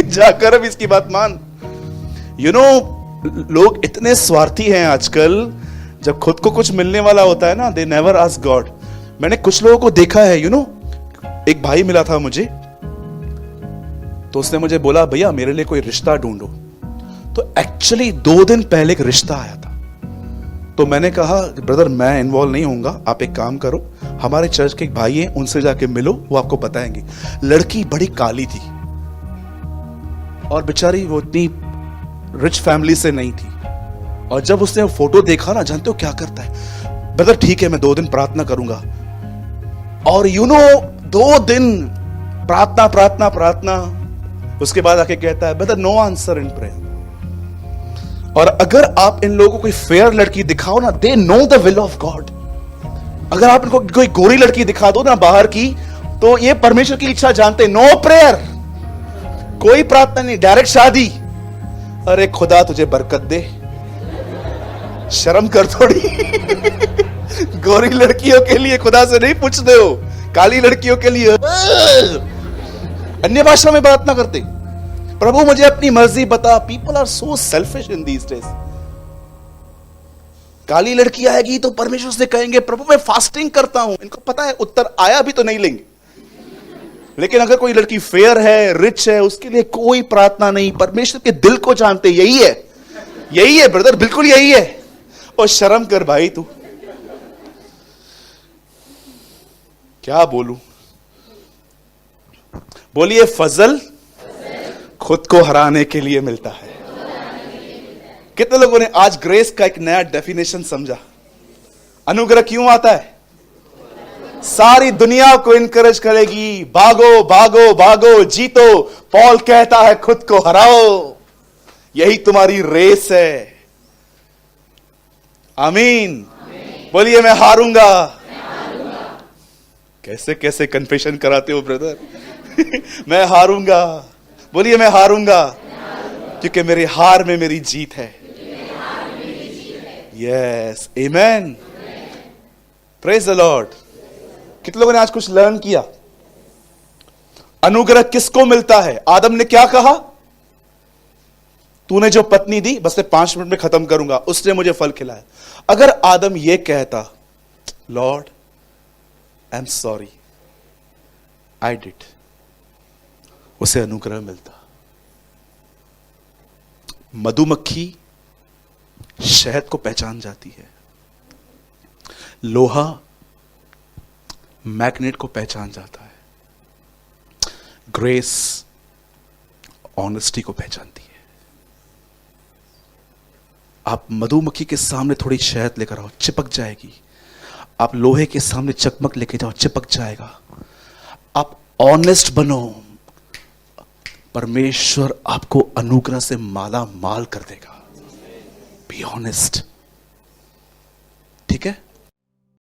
जाकर अब इसकी बात मान। लोग इतने स्वार्थी हैं आजकल, जब खुद को कुछ मिलने वाला होता है ना, दे नेवर आस्क गॉड। मैंने कुछ लोगों को देखा है, एक भाई मिला था मुझे, तो उसने मुझे बोला भैया मेरे लिए कोई रिश्ता ढूंढो। तो एक्चुअली 2 दिन पहले एक रिश्ता आया था। तो मैंने कहा ब्रदर मैं इन्वॉल्व नहीं होऊंगा, आप एक काम करो, हमारे चर्च के एक भाई हैं, उनसे जाके मिलो, वो आपको बताएंगे। लड़की बड़ी काली थी और बेचारी वो इतनी रिच फैमिली से नहीं थी। और जब उसने फोटो देखा ना, जानते हो क्या करता है? ब्रदर ठीक है मैं 2 दिन प्रार्थना करूंगा। और 2 दिन प्रार्थना प्रार्थना प्रार्थना, उसके बाद आके कहता है brother no answer in prayer. और अगर आप इन लोगों को कोई फेयर लड़की दिखाओ ना, they know the will of God. अगर आप इनको कोई गोरी लड़की दिखा दो ना बाहर की, तो ये परमेश्वर की इच्छा जानते हैं। नो प्रेयर, कोई प्रार्थना नहीं, डायरेक्ट शादी। अरे खुदा तुझे बरकत दे, शर्म कर थोड़ी गोरी लड़कियों के लिए खुदा से नहीं पूछते हो, काली लड़कियों के लिए अन्य भाषा में प्रार्थना करते। प्रभु मुझे अपनी मर्जी बता। People are so selfish in these days. काली लड़की आएगी तो परमेश्वर से कहेंगे प्रभु मैं फास्टिंग करता हूं। इनको पता है उत्तर आया भी तो नहीं लेंगे। लेकिन अगर कोई लड़की फेयर है, रिच है, उसके लिए कोई प्रार्थना नहीं। परमेश्वर के दिल को जानते, यही है, यही है ब्रदर, बिल्कुल यही है। और शर्म कर भाई तू, क्या बोलूं? बोलिए फजल खुद को हराने के लिए मिलता है। कितने लोगों ने आज ग्रेस का एक नया डेफिनेशन समझा? अनुग्रह क्यों आता है? सारी दुनिया को इनकरेज करेगी, भागो भागो भागो, जीतो। पॉल कहता है खुद को हराओ, यही तुम्हारी रेस है। आमीन। बोलिए मैं हारूंगा। कैसे कैसे कन्फेशन कराते हो ब्रदर मैं हारूंगा। बोलिए मैं हारूंगा, क्योंकि मेरे हार में मेरी जीत है। Yes, amen, praise the Lord. कितने लोगों ने आज कुछ लर्न किया? अनुग्रह किसको मिलता है? आदम ने क्या कहा? तूने जो पत्नी दी, बस मैं 5 मिनट में खत्म करूंगा, उसने मुझे फल खिलाया। अगर आदम ये कहता Lord I am sorry I did, उसे अनुग्रह मिलता। मधुमक्खी शहद को पहचान जाती है, लोहा मैग्नेट को पहचान जाता है, ग्रेस ऑनेस्टी को पहचानती है। आप मधुमक्खी के सामने थोड़ी शहद लेकर आओ, चिपक जाएगी। आप लोहे के सामने चकमक लेके जाओ, चिपक जाएगा। आप ऑनेस्ट बनो, परमेश्वर आपको अनुग्रह से माला माल कर देगा। बी ऑनेस्ट, ठीक है?